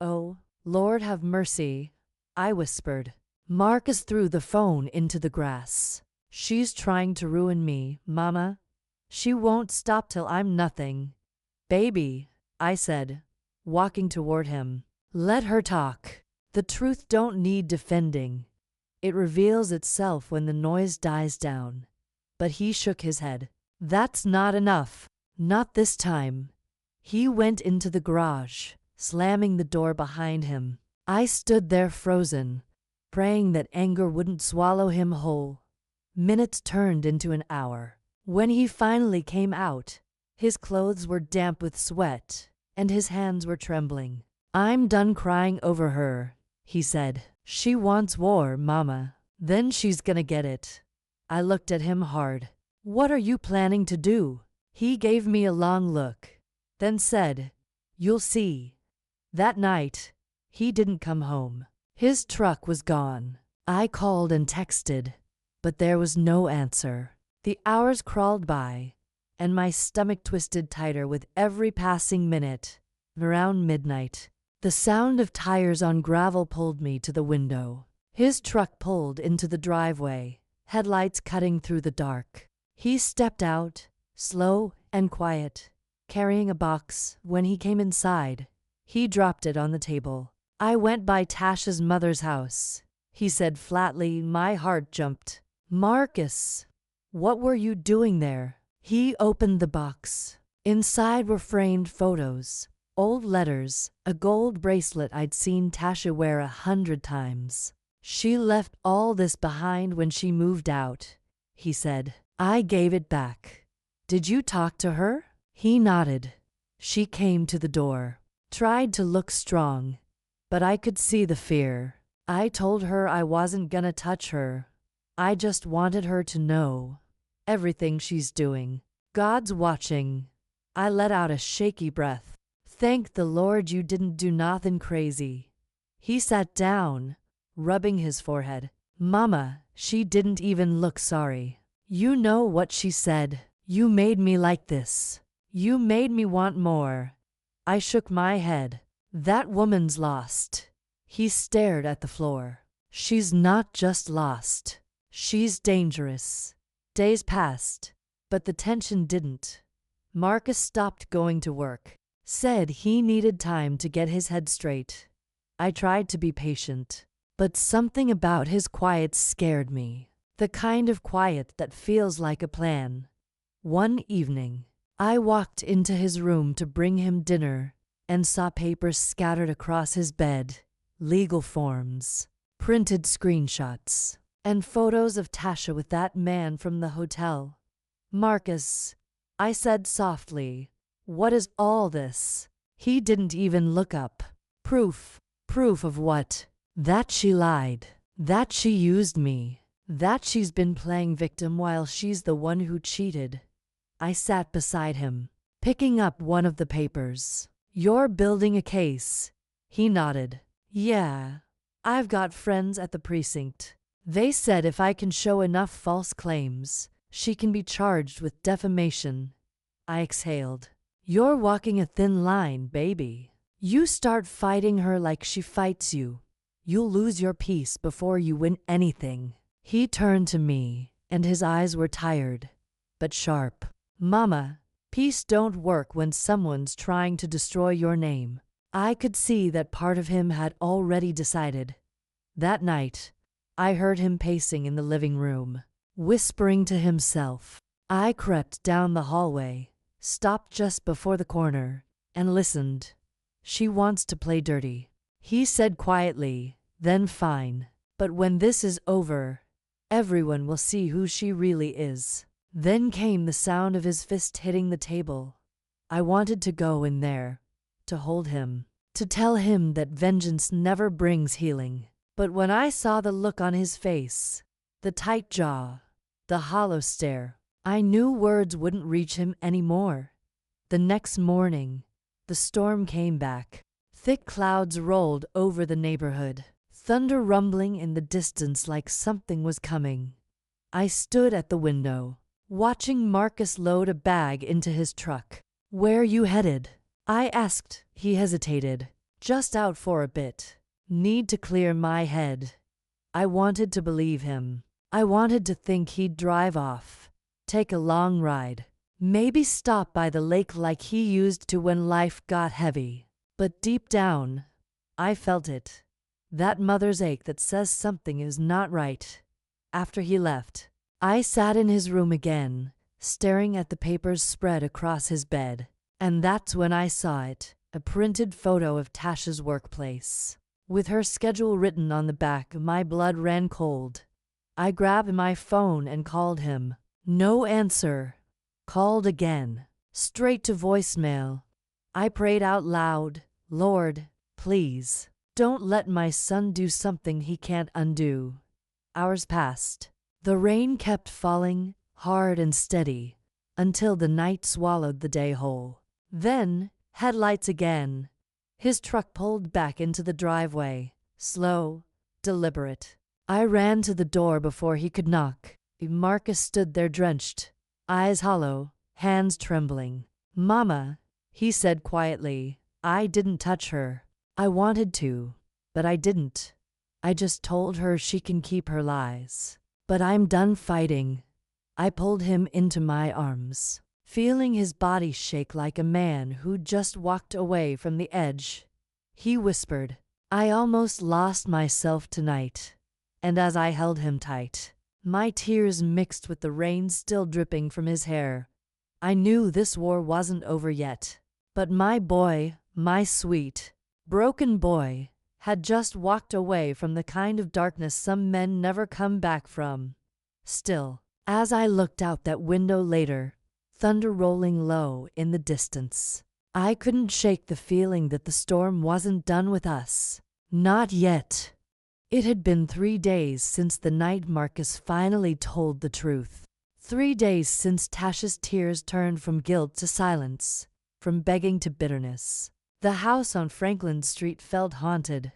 [SPEAKER 1] "Oh, Lord have mercy," I whispered. Marcus threw the phone into the grass. "She's trying to ruin me, Mama. She won't stop till I'm nothing." "Baby," I said, walking toward him. "Let her talk. The truth don't need defending. It reveals itself when the noise dies down." But he shook his head. "That's not enough. Not this time." He went into the garage, slamming the door behind him. I stood there frozen, praying that anger wouldn't swallow him whole. Minutes turned into an hour. When he finally came out, his clothes were damp with sweat, and his hands were trembling. "I'm done crying over her," he said. "She wants war, Mama. Then she's gonna get it." I looked at him hard. "What are you planning to do?" He gave me a long look, then said, "You'll see." That night, he didn't come home. His truck was gone. I called and texted, but there was no answer. The hours crawled by, and my stomach twisted tighter with every passing minute. Around midnight, the sound of tires on gravel pulled me to the window. His truck pulled into the driveway, headlights cutting through the dark. He stepped out, slow and quiet, carrying a box. When he came inside, he dropped it on the table. "I went by Tasha's mother's house," he said flatly. My heart jumped. "Marcus, what were you doing there?" He opened the box. Inside were framed photos, old letters, a gold bracelet I'd seen Tasha wear 100 times. "She left all this behind when she moved out," he said. I gave it back. "Did you talk to her?" He nodded. "She came to the door, tried to look strong, but I could see the fear. I told her I wasn't gonna touch her. I just wanted her to know everything she's doing. God's watching." I let out a shaky breath. "Thank the Lord you didn't do nothing crazy." He sat down, rubbing his forehead. "Mama, she didn't even look sorry. You know what she said? You made me like this. You made me want more." I shook my head. "That woman's lost." He stared at the floor. "She's not just lost. She's dangerous." Days passed, but the tension didn't. Marcus stopped going to work, said he needed time to get his head straight. I tried to be patient, but something about his quiet scared me. The kind of quiet that feels like a plan. One evening, I walked into his room to bring him dinner and saw papers scattered across his bed, legal forms, printed screenshots, and photos of Tasha with that man from the hotel. "Marcus," I said softly, "what is all this?" He didn't even look up. "Proof." "Proof of what?" "That she lied. That she used me. That she's been playing victim while she's the one who cheated." I sat beside him, picking up one of the papers. "You're building a case." He nodded. "Yeah. I've got friends at the precinct. They said if I can show enough false claims, she can be charged with defamation." I exhaled. You're walking a thin line, baby. You start fighting her like she fights you. You'll lose your peace before you win anything. He turned to me, and his eyes were tired, but sharp. Mama, peace don't work when someone's trying to destroy your name. I could see that part of him had already decided. That night, I heard him pacing in the living room, whispering to himself. I crept down the hallway, stopped just before the corner, and listened. She wants to play dirty, he said quietly, then fine. But when this is over, everyone will see who she really is. Then came the sound of his fist hitting the table. I wanted to go in there, to hold him, to tell him that vengeance never brings healing. But when I saw the look on his face, the tight jaw, the hollow stare, I knew words wouldn't reach him anymore. The next morning, the storm came back. Thick clouds rolled over the neighborhood, thunder rumbling in the distance like something was coming. I stood at the window, watching Marcus load a bag into his truck. Where you headed? I asked. He hesitated. Just out for a bit. Need to clear my head. I wanted to believe him. I wanted to think he'd drive off, take a long ride, maybe stop by the lake like he used to when life got heavy. But deep down, I felt it. That mother's ache that says something is not right. After he left, I sat in his room again, staring at the papers spread across his bed. And that's when I saw it, a printed photo of Tasha's workplace. With her schedule written on the back, my blood ran cold. I grabbed my phone and called him. No answer. Called again. Straight to voicemail. I prayed out loud, Lord, please, don't let my son do something he can't undo. Hours passed. The rain kept falling, hard and steady, until the night swallowed the day whole. Then, headlights again. His truck pulled back into the driveway, slow, deliberate. I ran to the door before he could knock. Marcus stood there drenched, eyes hollow, hands trembling. Mama, he said quietly, I didn't touch her. I wanted to, but I didn't. I just told her she can keep her lies. But I'm done fighting. I pulled him into my arms, feeling his body shake like a man who just walked away from the edge. He whispered, I almost lost myself tonight. And as I held him tight, my tears mixed with the rain still dripping from his hair. I knew this war wasn't over yet. But my boy, my sweet, broken boy, had just walked away from the kind of darkness some men never come back from. Still, as I looked out that window later, thunder rolling low in the distance, I couldn't shake the feeling that the storm wasn't done with us. Not yet. It had been 3 days since the night Marcus finally told the truth. 3 days since Tasha's tears turned from guilt to silence, from begging to bitterness. The house on Franklin Street felt haunted,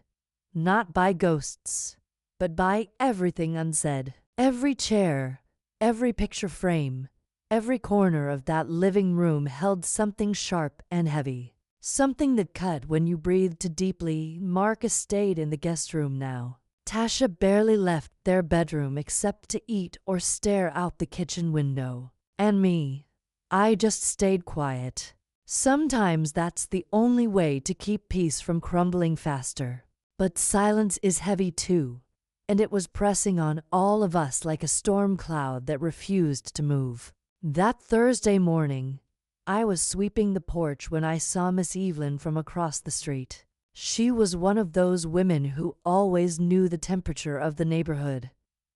[SPEAKER 1] not by ghosts, but by everything unsaid. Every chair, every picture frame, every corner of that living room held something sharp and heavy, something that cut when you breathed too deeply. Marcus stayed in the guest room now. Tasha barely left their bedroom except to eat or stare out the kitchen window. And me, I just stayed quiet. Sometimes that's the only way to keep peace from crumbling faster. But silence is heavy too, and it was pressing on all of us like a storm cloud that refused to move. That Thursday morning, I was sweeping the porch when I saw Miss Evelyn from across the street. She was one of those women who always knew the temperature of the neighborhood.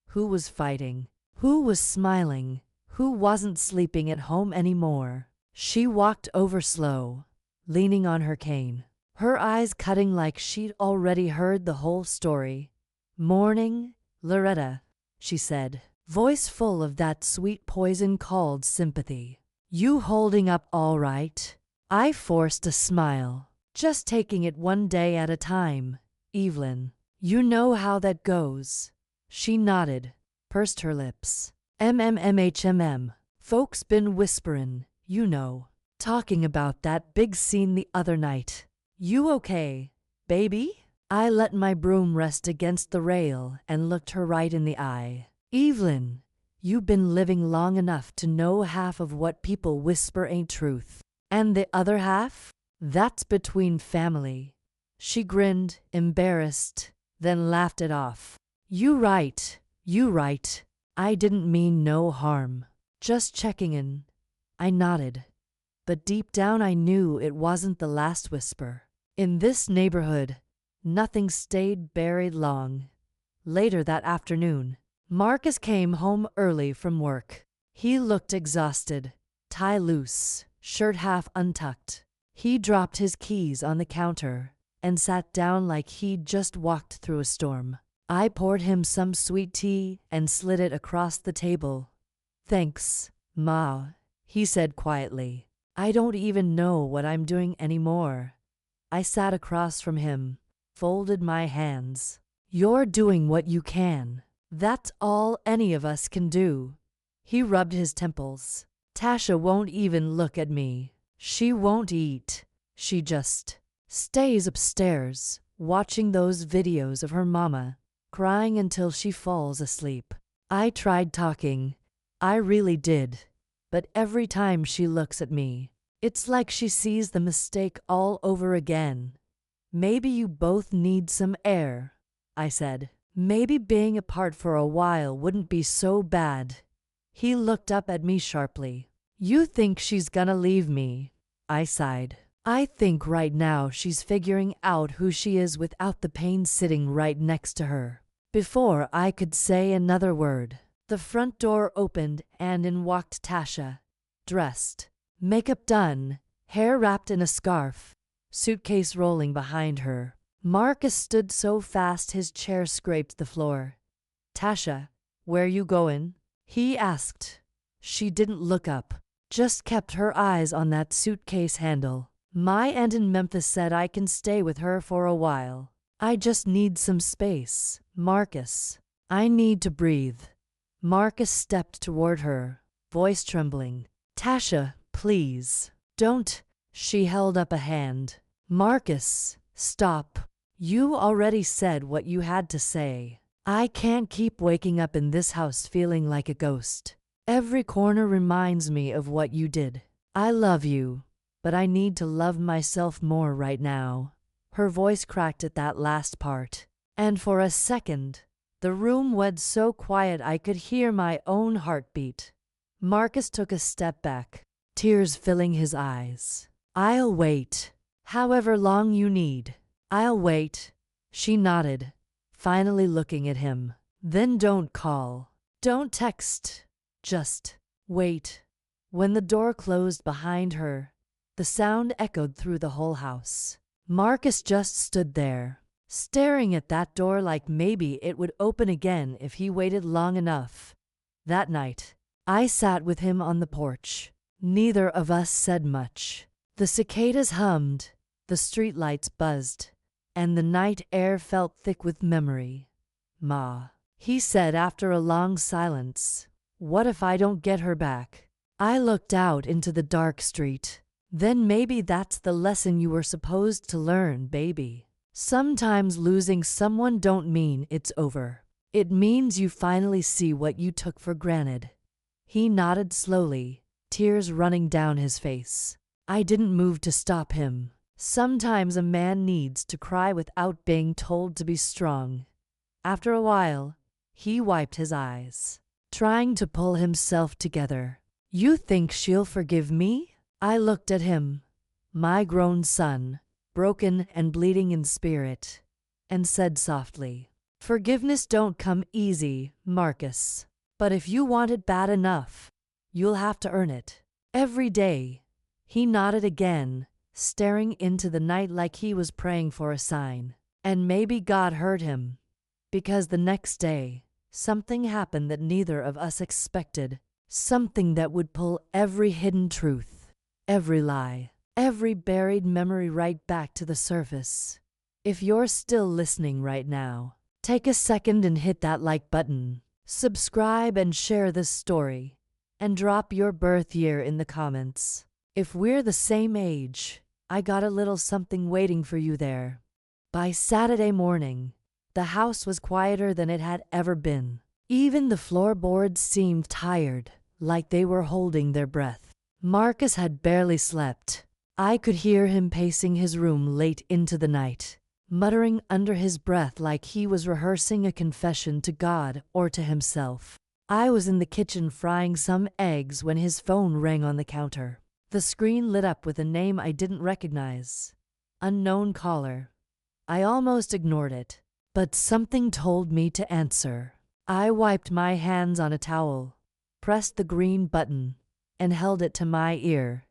[SPEAKER 1] Who was fighting? Who was smiling? Who wasn't sleeping at home anymore? She walked over slow, leaning on her cane, her eyes cutting like she'd already heard the whole story. Morning, Loretta, she said, voice full of that sweet poison called sympathy. You holding up all right? I forced a smile. Just taking it one day at a time, Evelyn. You know how that goes. She nodded, pursed her lips. MMMHMM. Folks been whisperin', You know, talking about that big scene the other night. You okay, baby? I let my broom rest against the rail and looked her right in the eye. Evelyn, you've been living long enough to know half of what people whisper ain't truth. And the other half? That's between family. She grinned, embarrassed, then laughed it off. You right. I didn't mean no harm. Just checking in. I nodded. But deep down I knew it wasn't the last whisper. In this neighborhood, nothing stayed buried long. Later that afternoon, Marcus came home early from work. He looked exhausted, tie loose, shirt half untucked. He dropped his keys on the counter and sat down like he'd just walked through a storm. I poured him some sweet tea and slid it across the table. Thanks, Ma, he said quietly. I don't even know what I'm doing anymore. I sat across from him, folded my hands. You're doing what you can. That's all any of us can do. He rubbed his temples. Tasha won't even look at me. She won't eat. She just stays upstairs, watching those videos of her mama, crying until she falls asleep. I tried talking. I really did. But every time she looks at me, it's like she sees the mistake all over again. Maybe you both need some air, I said. Maybe being apart for a while wouldn't be so bad. He looked up at me sharply. You think she's gonna leave me? I sighed. I think right now she's figuring out who she is without the pain sitting right next to her. Before I could say another word, the front door opened and in walked Tasha, dressed, makeup done, hair wrapped in a scarf, suitcase rolling behind her. Marcus stood so fast his chair scraped the floor. Tasha, where you goin'? He asked. She didn't look up, just kept her eyes on that suitcase handle. My aunt in Memphis said I can stay with her for a while. I just need some space, Marcus. I need to breathe. Marcus stepped toward her, voice trembling. Tasha, please, don't. She held up a hand. Marcus, stop. You already said what you had to say. I can't keep waking up in this house feeling like a ghost. Every corner reminds me of what you did. I love you, but I need to love myself more right now. Her voice cracked at that last part, and for a second, the room went so quiet I could hear my own heartbeat. Marcus took a step back, tears filling his eyes. I'll wait. However long you need. I'll wait. She nodded, finally looking at him. Then don't call. Don't text. Just wait. When the door closed behind her, the sound echoed through the whole house. Marcus just stood there, staring at that door like maybe it would open again if he waited long enough. That night, I sat with him on the porch. Neither of us said much. The cicadas hummed, the streetlights buzzed, and the night air felt thick with memory. Ma, he said after a long silence, what if I don't get her back? I looked out into the dark street. Then maybe that's the lesson you were supposed to learn, baby. Sometimes losing someone don't mean it's over. It means you finally see what you took for granted. He nodded slowly, tears running down his face. I didn't move to stop him. Sometimes a man needs to cry without being told to be strong. After a while, he wiped his eyes, trying to pull himself together. You think she'll forgive me? I looked at him, my grown son, broken and bleeding in spirit, and said softly, forgiveness don't come easy, Marcus. But if you want it bad enough, you'll have to earn it. Every day. He nodded again, staring into the night like he was praying for a sign. And maybe God heard him. Because the next day, something happened that neither of us expected. Something that would pull every hidden truth, every lie, every buried memory right back to the surface. If you're still listening right now, take a second and hit that like button. Subscribe and share this story. and drop your birth year in the comments. If we're the same age, I got a little something waiting for you there. By Saturday morning, the house was quieter than it had ever been. Even the floorboards seemed tired, like they were holding their breath. Marcus had barely slept. I could hear him pacing his room late into the night, muttering under his breath like he was rehearsing a confession to God or to himself. I was in the kitchen frying some eggs when his phone rang on the counter. The screen lit up with a name I didn't recognize. Unknown caller. I almost ignored it, but something told me to answer. I wiped my hands on a towel, pressed the green button, and held it to my ear.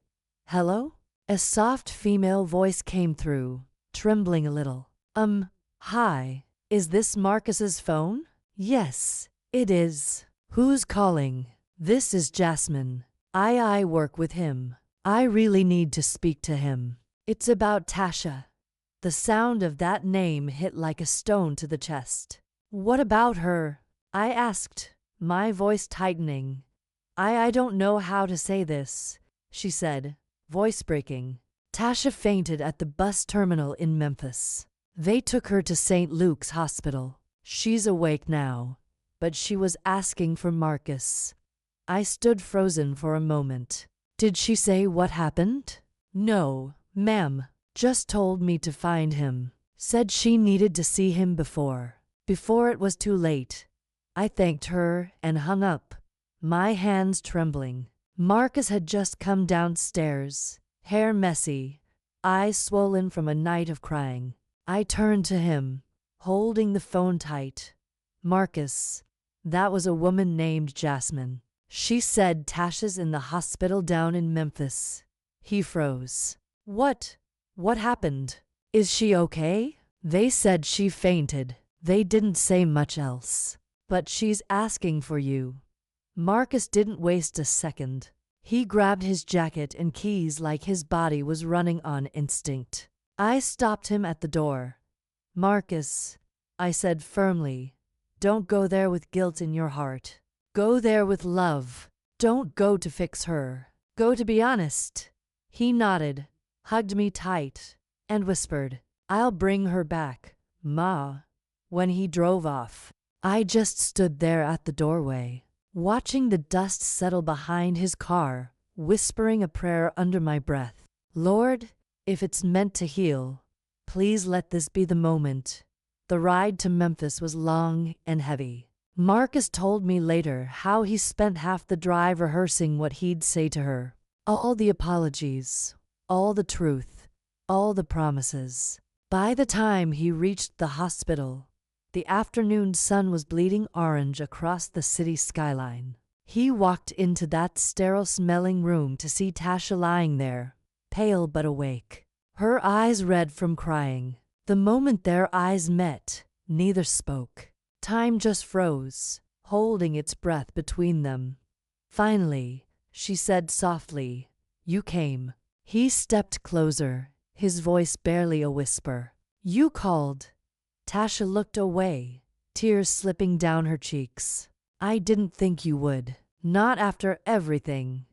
[SPEAKER 1] Hello? A soft female voice came through, trembling a little. Hi. Is this Marcus's phone? Yes, it is. Who's calling? This is Jasmine. I work with him. I really need to speak to him. It's about Tasha. The sound of that name hit like a stone to the chest. What about her? I asked, my voice tightening. I don't know how to say this, she said, voice breaking. Tasha fainted at the bus terminal in Memphis. They took her to St. Luke's Hospital. She's awake now, but she was asking for Marcus. I stood frozen for a moment. Did she say what happened? No, ma'am. Just told me to find him. Said she needed to see him before it was too late. I thanked her and hung up, my hands trembling. Marcus had just come downstairs, hair messy, eyes swollen from a night of crying. I turned to him, holding the phone tight. Marcus, that was a woman named Jasmine. She said Tasha's in the hospital down in Memphis. He froze. What happened? Is she okay? They said she fainted. They didn't say much else. But she's asking for you. Marcus didn't waste a second. He grabbed his jacket and keys like his body was running on instinct. I stopped him at the door. Marcus, I said firmly, don't go there with guilt in your heart. Go there with love. Don't go to fix her. Go to be honest. He nodded, hugged me tight, and whispered, I'll bring her back, Ma. When he drove off, I just stood there at the doorway, watching the dust settle behind his car, whispering a prayer under my breath. Lord, if it's meant to heal, please let this be the moment. The ride to Memphis was long and heavy. Marcus told me later how he spent half the drive rehearsing what he'd say to her. All the apologies, all the truth, all the promises. By the time he reached the hospital, the afternoon sun was bleeding orange across the city skyline. He walked into that sterile-smelling room to see Tasha lying there, pale but awake, her eyes red from crying. The moment their eyes met, neither spoke. Time just froze, holding its breath between them. Finally, she said softly, You came. He stepped closer, his voice barely a whisper. You called. Tasha looked away, tears slipping down her cheeks. I didn't think you would. Not after everything.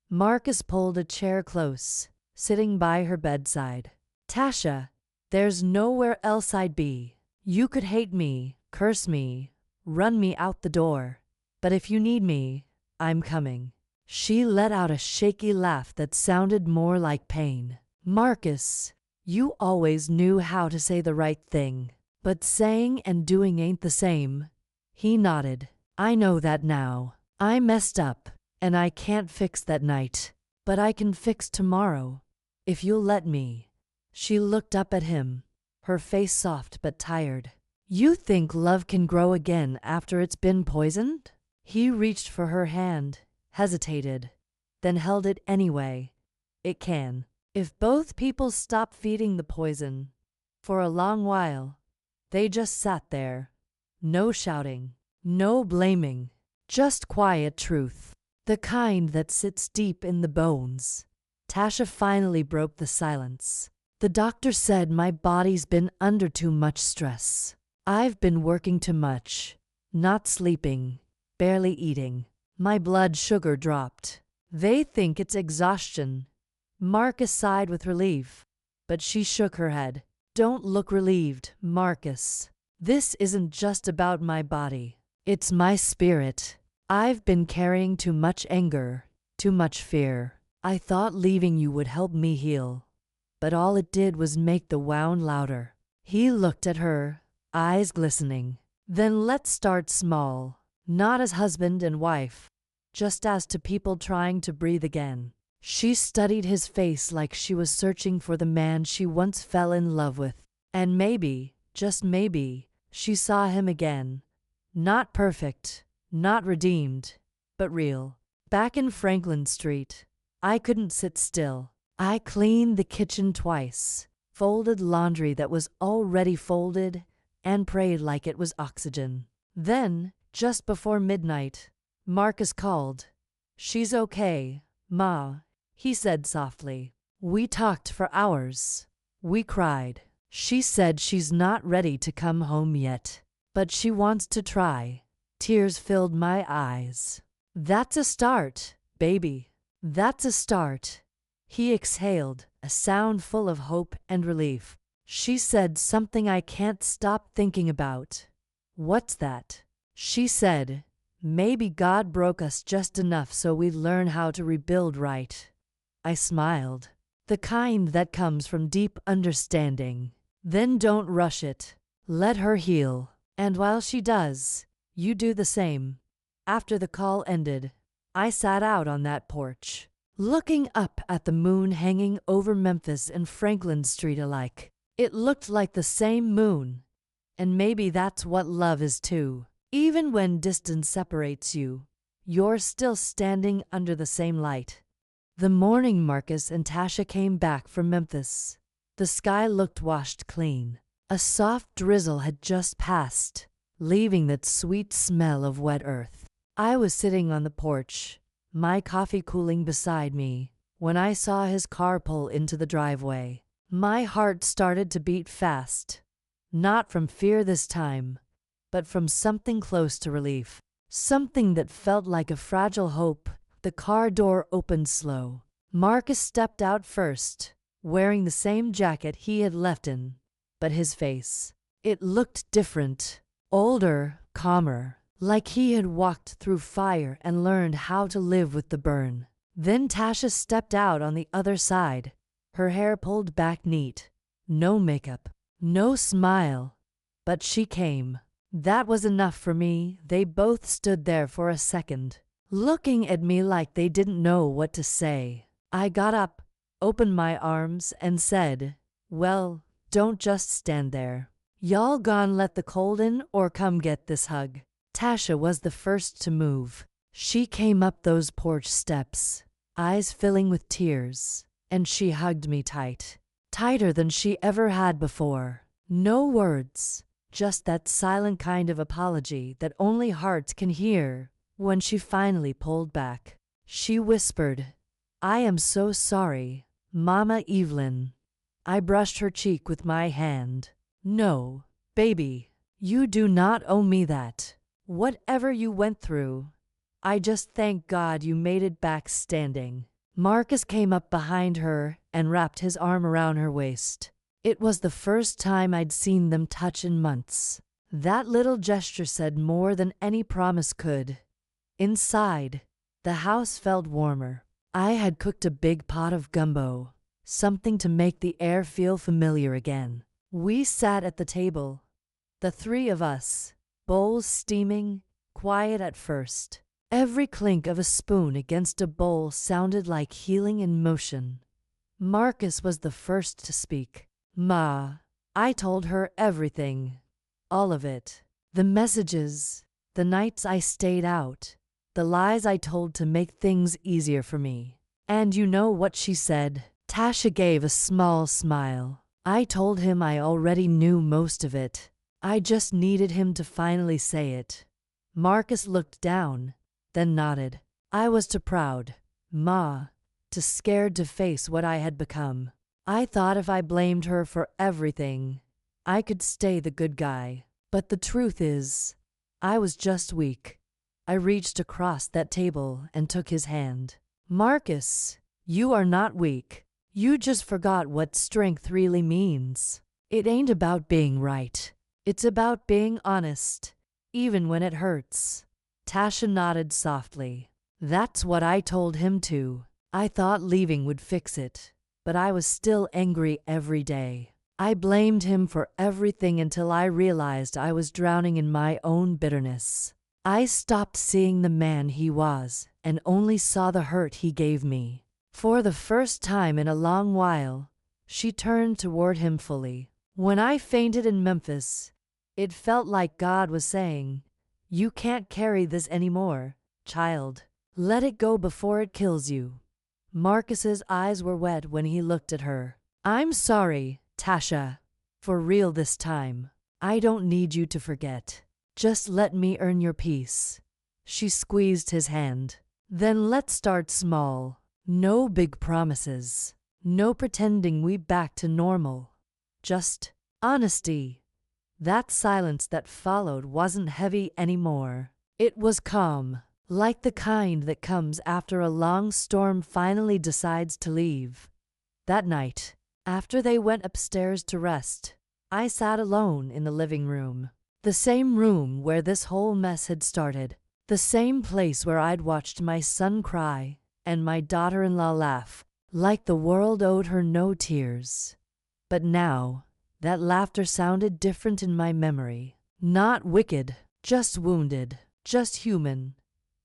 [SPEAKER 1] Marcus pulled a chair close, sitting by her bedside. Tasha, there's nowhere else I'd be. You could hate me, curse me, run me out the door. But if you need me, I'm coming. She let out a shaky laugh that sounded more like pain. Marcus, you always knew how to say the right thing. But saying and doing ain't the same. He nodded. I know that now. I messed up, and I can't fix that night. But I can fix tomorrow, if you'll let me. She looked up at him, her face soft but tired. You think love can grow again after it's been poisoned? He reached for her hand, hesitated, then held it anyway. It can. If both people stop feeding the poison. For a long while, they just sat there. No shouting, no blaming, just quiet truth. The kind that sits deep in the bones. Tasha finally broke the silence. The doctor said my body's been under too much stress. I've been working too much, not sleeping, barely eating. My blood sugar dropped. They think it's exhaustion. Marcus sighed with relief, but she shook her head. Don't look relieved, Marcus. This isn't just about my body. It's my spirit. I've been carrying too much anger, too much fear. I thought leaving you would help me heal, but all it did was make the wound louder. He looked at her, eyes glistening. Then let's start small, not as husband and wife, just as two people trying to breathe again. She studied his face like she was searching for the man she once fell in love with. And maybe, just maybe, she saw him again. Not perfect, not redeemed, but real. Back in Franklin Street, I couldn't sit still. I cleaned the kitchen twice, folded laundry that was already folded, and prayed like it was oxygen. Then, just before midnight, Marcus called. She's okay, Ma, he said softly. We talked for hours. We cried. She said she's not ready to come home yet, but she wants to try. Tears filled my eyes. That's a start, baby. That's a start. He exhaled, a sound full of hope and relief. She said something I can't stop thinking about. What's that? She said, maybe God broke us just enough so we'd learn how to rebuild right. I smiled. The kind that comes from deep understanding. Then don't rush it. Let her heal. And while she does, you do the same. After the call ended, I sat out on that porch, looking up at the moon hanging over Memphis and Franklin Street alike. It looked like the same moon, and maybe that's what love is too. Even when distance separates you, you're still standing under the same light. The morning Marcus and Tasha came back from Memphis. The sky looked washed clean. A soft drizzle had just passed, leaving that sweet smell of wet earth. I was sitting on the porch, my coffee cooling beside me, when I saw his car pull into the driveway. My heart started to beat fast, not from fear this time, but from something close to relief, something that felt like a fragile hope. The car door opened slow. Marcus stepped out first, wearing the same jacket he had left in, but his face, it looked different, older, calmer, like he had walked through fire and learned how to live with the burn. Then Tasha stepped out on the other side, her hair pulled back neat, no makeup, no smile, but she came. That was enough for me. They both stood there for a second, looking at me like they didn't know what to say. I got up, opened my arms, and said, well, don't just stand there. Y'all gone let the cold in or come get this hug? Tasha was the first to move. She came up those porch steps, eyes filling with tears, and she hugged me tight, tighter than she ever had before. No words, just that silent kind of apology that only hearts can hear. When she finally pulled back, she whispered, I am so sorry, Mama Evelyn. I brushed her cheek with my hand. No, baby, you do not owe me that. Whatever you went through, I just thank God you made it back standing. Marcus came up behind her and wrapped his arm around her waist. It was the first time I'd seen them touch in months. That little gesture said more than any promise could. Inside, the house felt warmer. I had cooked a big pot of gumbo, something to make the air feel familiar again. We sat at the table, the three of us, bowls steaming, quiet at first. Every clink of a spoon against a bowl sounded like healing in motion. Marcus was the first to speak. Ma, I told her everything. All of it. The messages, the nights I stayed out, the lies I told to make things easier for me. And you know what she said? Tasha gave a small smile. I told him I already knew most of it. I just needed him to finally say it. Marcus looked down, then nodded. I was too proud, Ma, too scared to face what I had become. I thought if I blamed her for everything, I could stay the good guy. But the truth is, I was just weak. I reached across that table and took his hand. Marcus, you are not weak. You just forgot what strength really means. It ain't about being right. It's about being honest, even when it hurts. Tasha nodded softly. That's what I told him too. I thought leaving would fix it, but I was still angry every day. I blamed him for everything until I realized I was drowning in my own bitterness. I stopped seeing the man he was and only saw the hurt he gave me. For the first time in a long while, she turned toward him fully. When I fainted in Memphis, it felt like God was saying, "You can't carry this anymore, child. Let it go before it kills you." Marcus's eyes were wet when he looked at her. "I'm sorry, Tasha. For real this time. I don't need you to forget. Just let me earn your peace." She squeezed his hand. "Then let's start small. No big promises. No pretending we back to normal. Just honesty." That silence that followed wasn't heavy anymore. It was calm, like the kind that comes after a long storm finally decides to leave. That night, after they went upstairs to rest, I sat alone in the living room. The same room where this whole mess had started. The same place where I'd watched my son cry and my daughter-in-law laugh, like the world owed her no tears. But now, that laughter sounded different in my memory. Not wicked, just wounded, just human.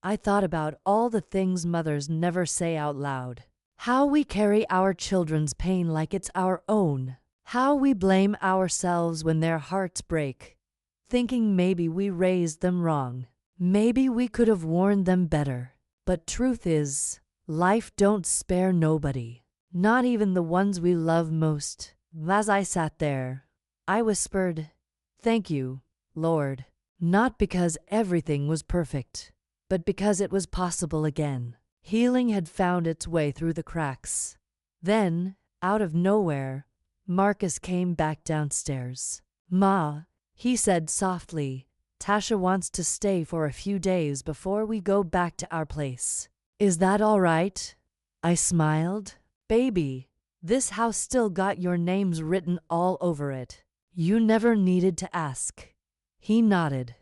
[SPEAKER 1] I thought about all the things mothers never say out loud. How we carry our children's pain like it's our own. How we blame ourselves when their hearts break, thinking maybe we raised them wrong. Maybe we could have warned them better. But truth is, life don't spare nobody. Not even the ones we love most. As I sat there, I whispered, "Thank you, Lord." Not because everything was perfect, but because it was possible again. Healing had found its way through the cracks. Then, out of nowhere, Marcus came back downstairs. "Ma," he said softly, "Tasha wants to stay for a few days before we go back to our place. Is that all right?" I smiled. "Baby, this house still got your names written all over it. You never needed to ask." He nodded,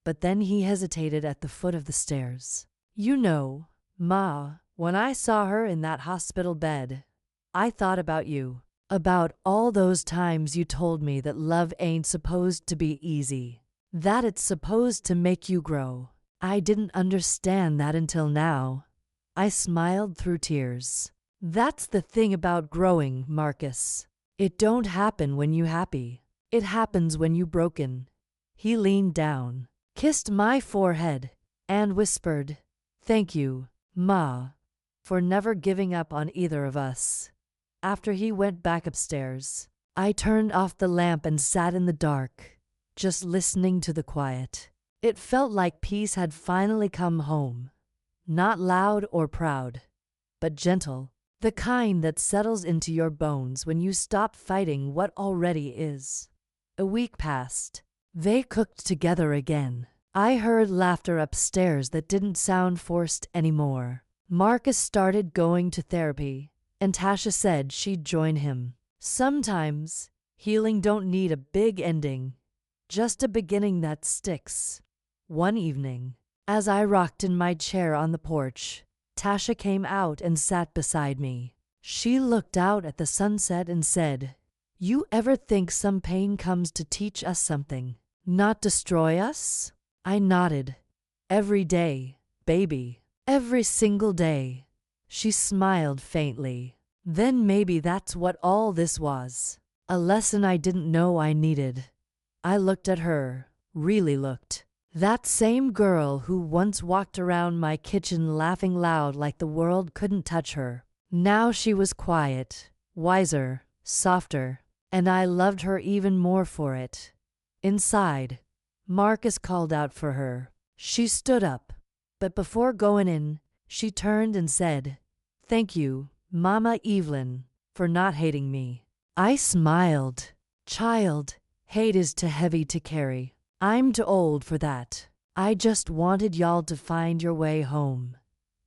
[SPEAKER 1] but then he hesitated at the foot of the stairs. "You know, Ma, when I saw her in that hospital bed, I thought about you. About all those times you told me that love ain't supposed to be easy. That it's supposed to make you grow. I didn't understand that until now." I smiled through tears. "That's the thing about growing, Marcus. It don't happen when you happy. It happens when you broken." He leaned down, kissed my forehead, and whispered, "Thank you, Ma, for never giving up on either of us." After he went back upstairs, I turned off the lamp and sat in the dark, just listening to the quiet. It felt like peace had finally come home. Not loud or proud, but gentle. The kind that settles into your bones when you stop fighting what already is. A week passed. They cooked together again. I heard laughter upstairs that didn't sound forced anymore. Marcus started going to therapy, and Tasha said she'd join him. Sometimes, healing don't need a big ending, just a beginning that sticks. One evening, as I rocked in my chair on the porch, Tasha came out and sat beside me. She looked out at the sunset and said, "You ever think some pain comes to teach us something, not destroy us?" I nodded. "Every day, baby. Every single day." She smiled faintly. "Then maybe that's what all this was. A lesson I didn't know I needed." I looked at her, really looked. That same girl who once walked around my kitchen laughing loud like the world couldn't touch her. Now she was quiet, wiser, softer, and I loved her even more for it. Inside, Marcus called out for her. She stood up, but before going in, she turned and said, "Thank you, Mama Evelyn, for not hating me." I smiled. "Child, hate is too heavy to carry. I'm too old for that. I just wanted y'all to find your way home."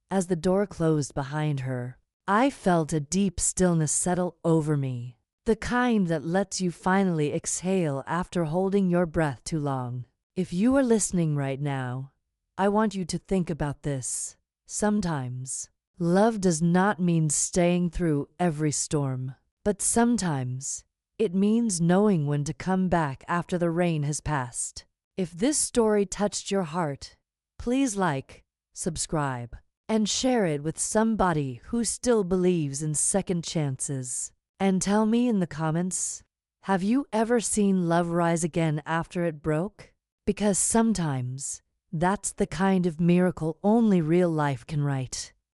[SPEAKER 1] As the door closed behind her, I felt a deep stillness settle over me, the kind that lets you finally exhale after holding your breath too long. If you are listening right now, I want you to think about this. Sometimes, love does not mean staying through every storm, but sometimes it means knowing when to come back after the rain has passed. If this story touched your heart, please like, subscribe, and share it with somebody who still believes in second chances. And tell me in the comments, have you ever seen love rise again after it broke? Because sometimes, that's the kind of miracle only real life can write.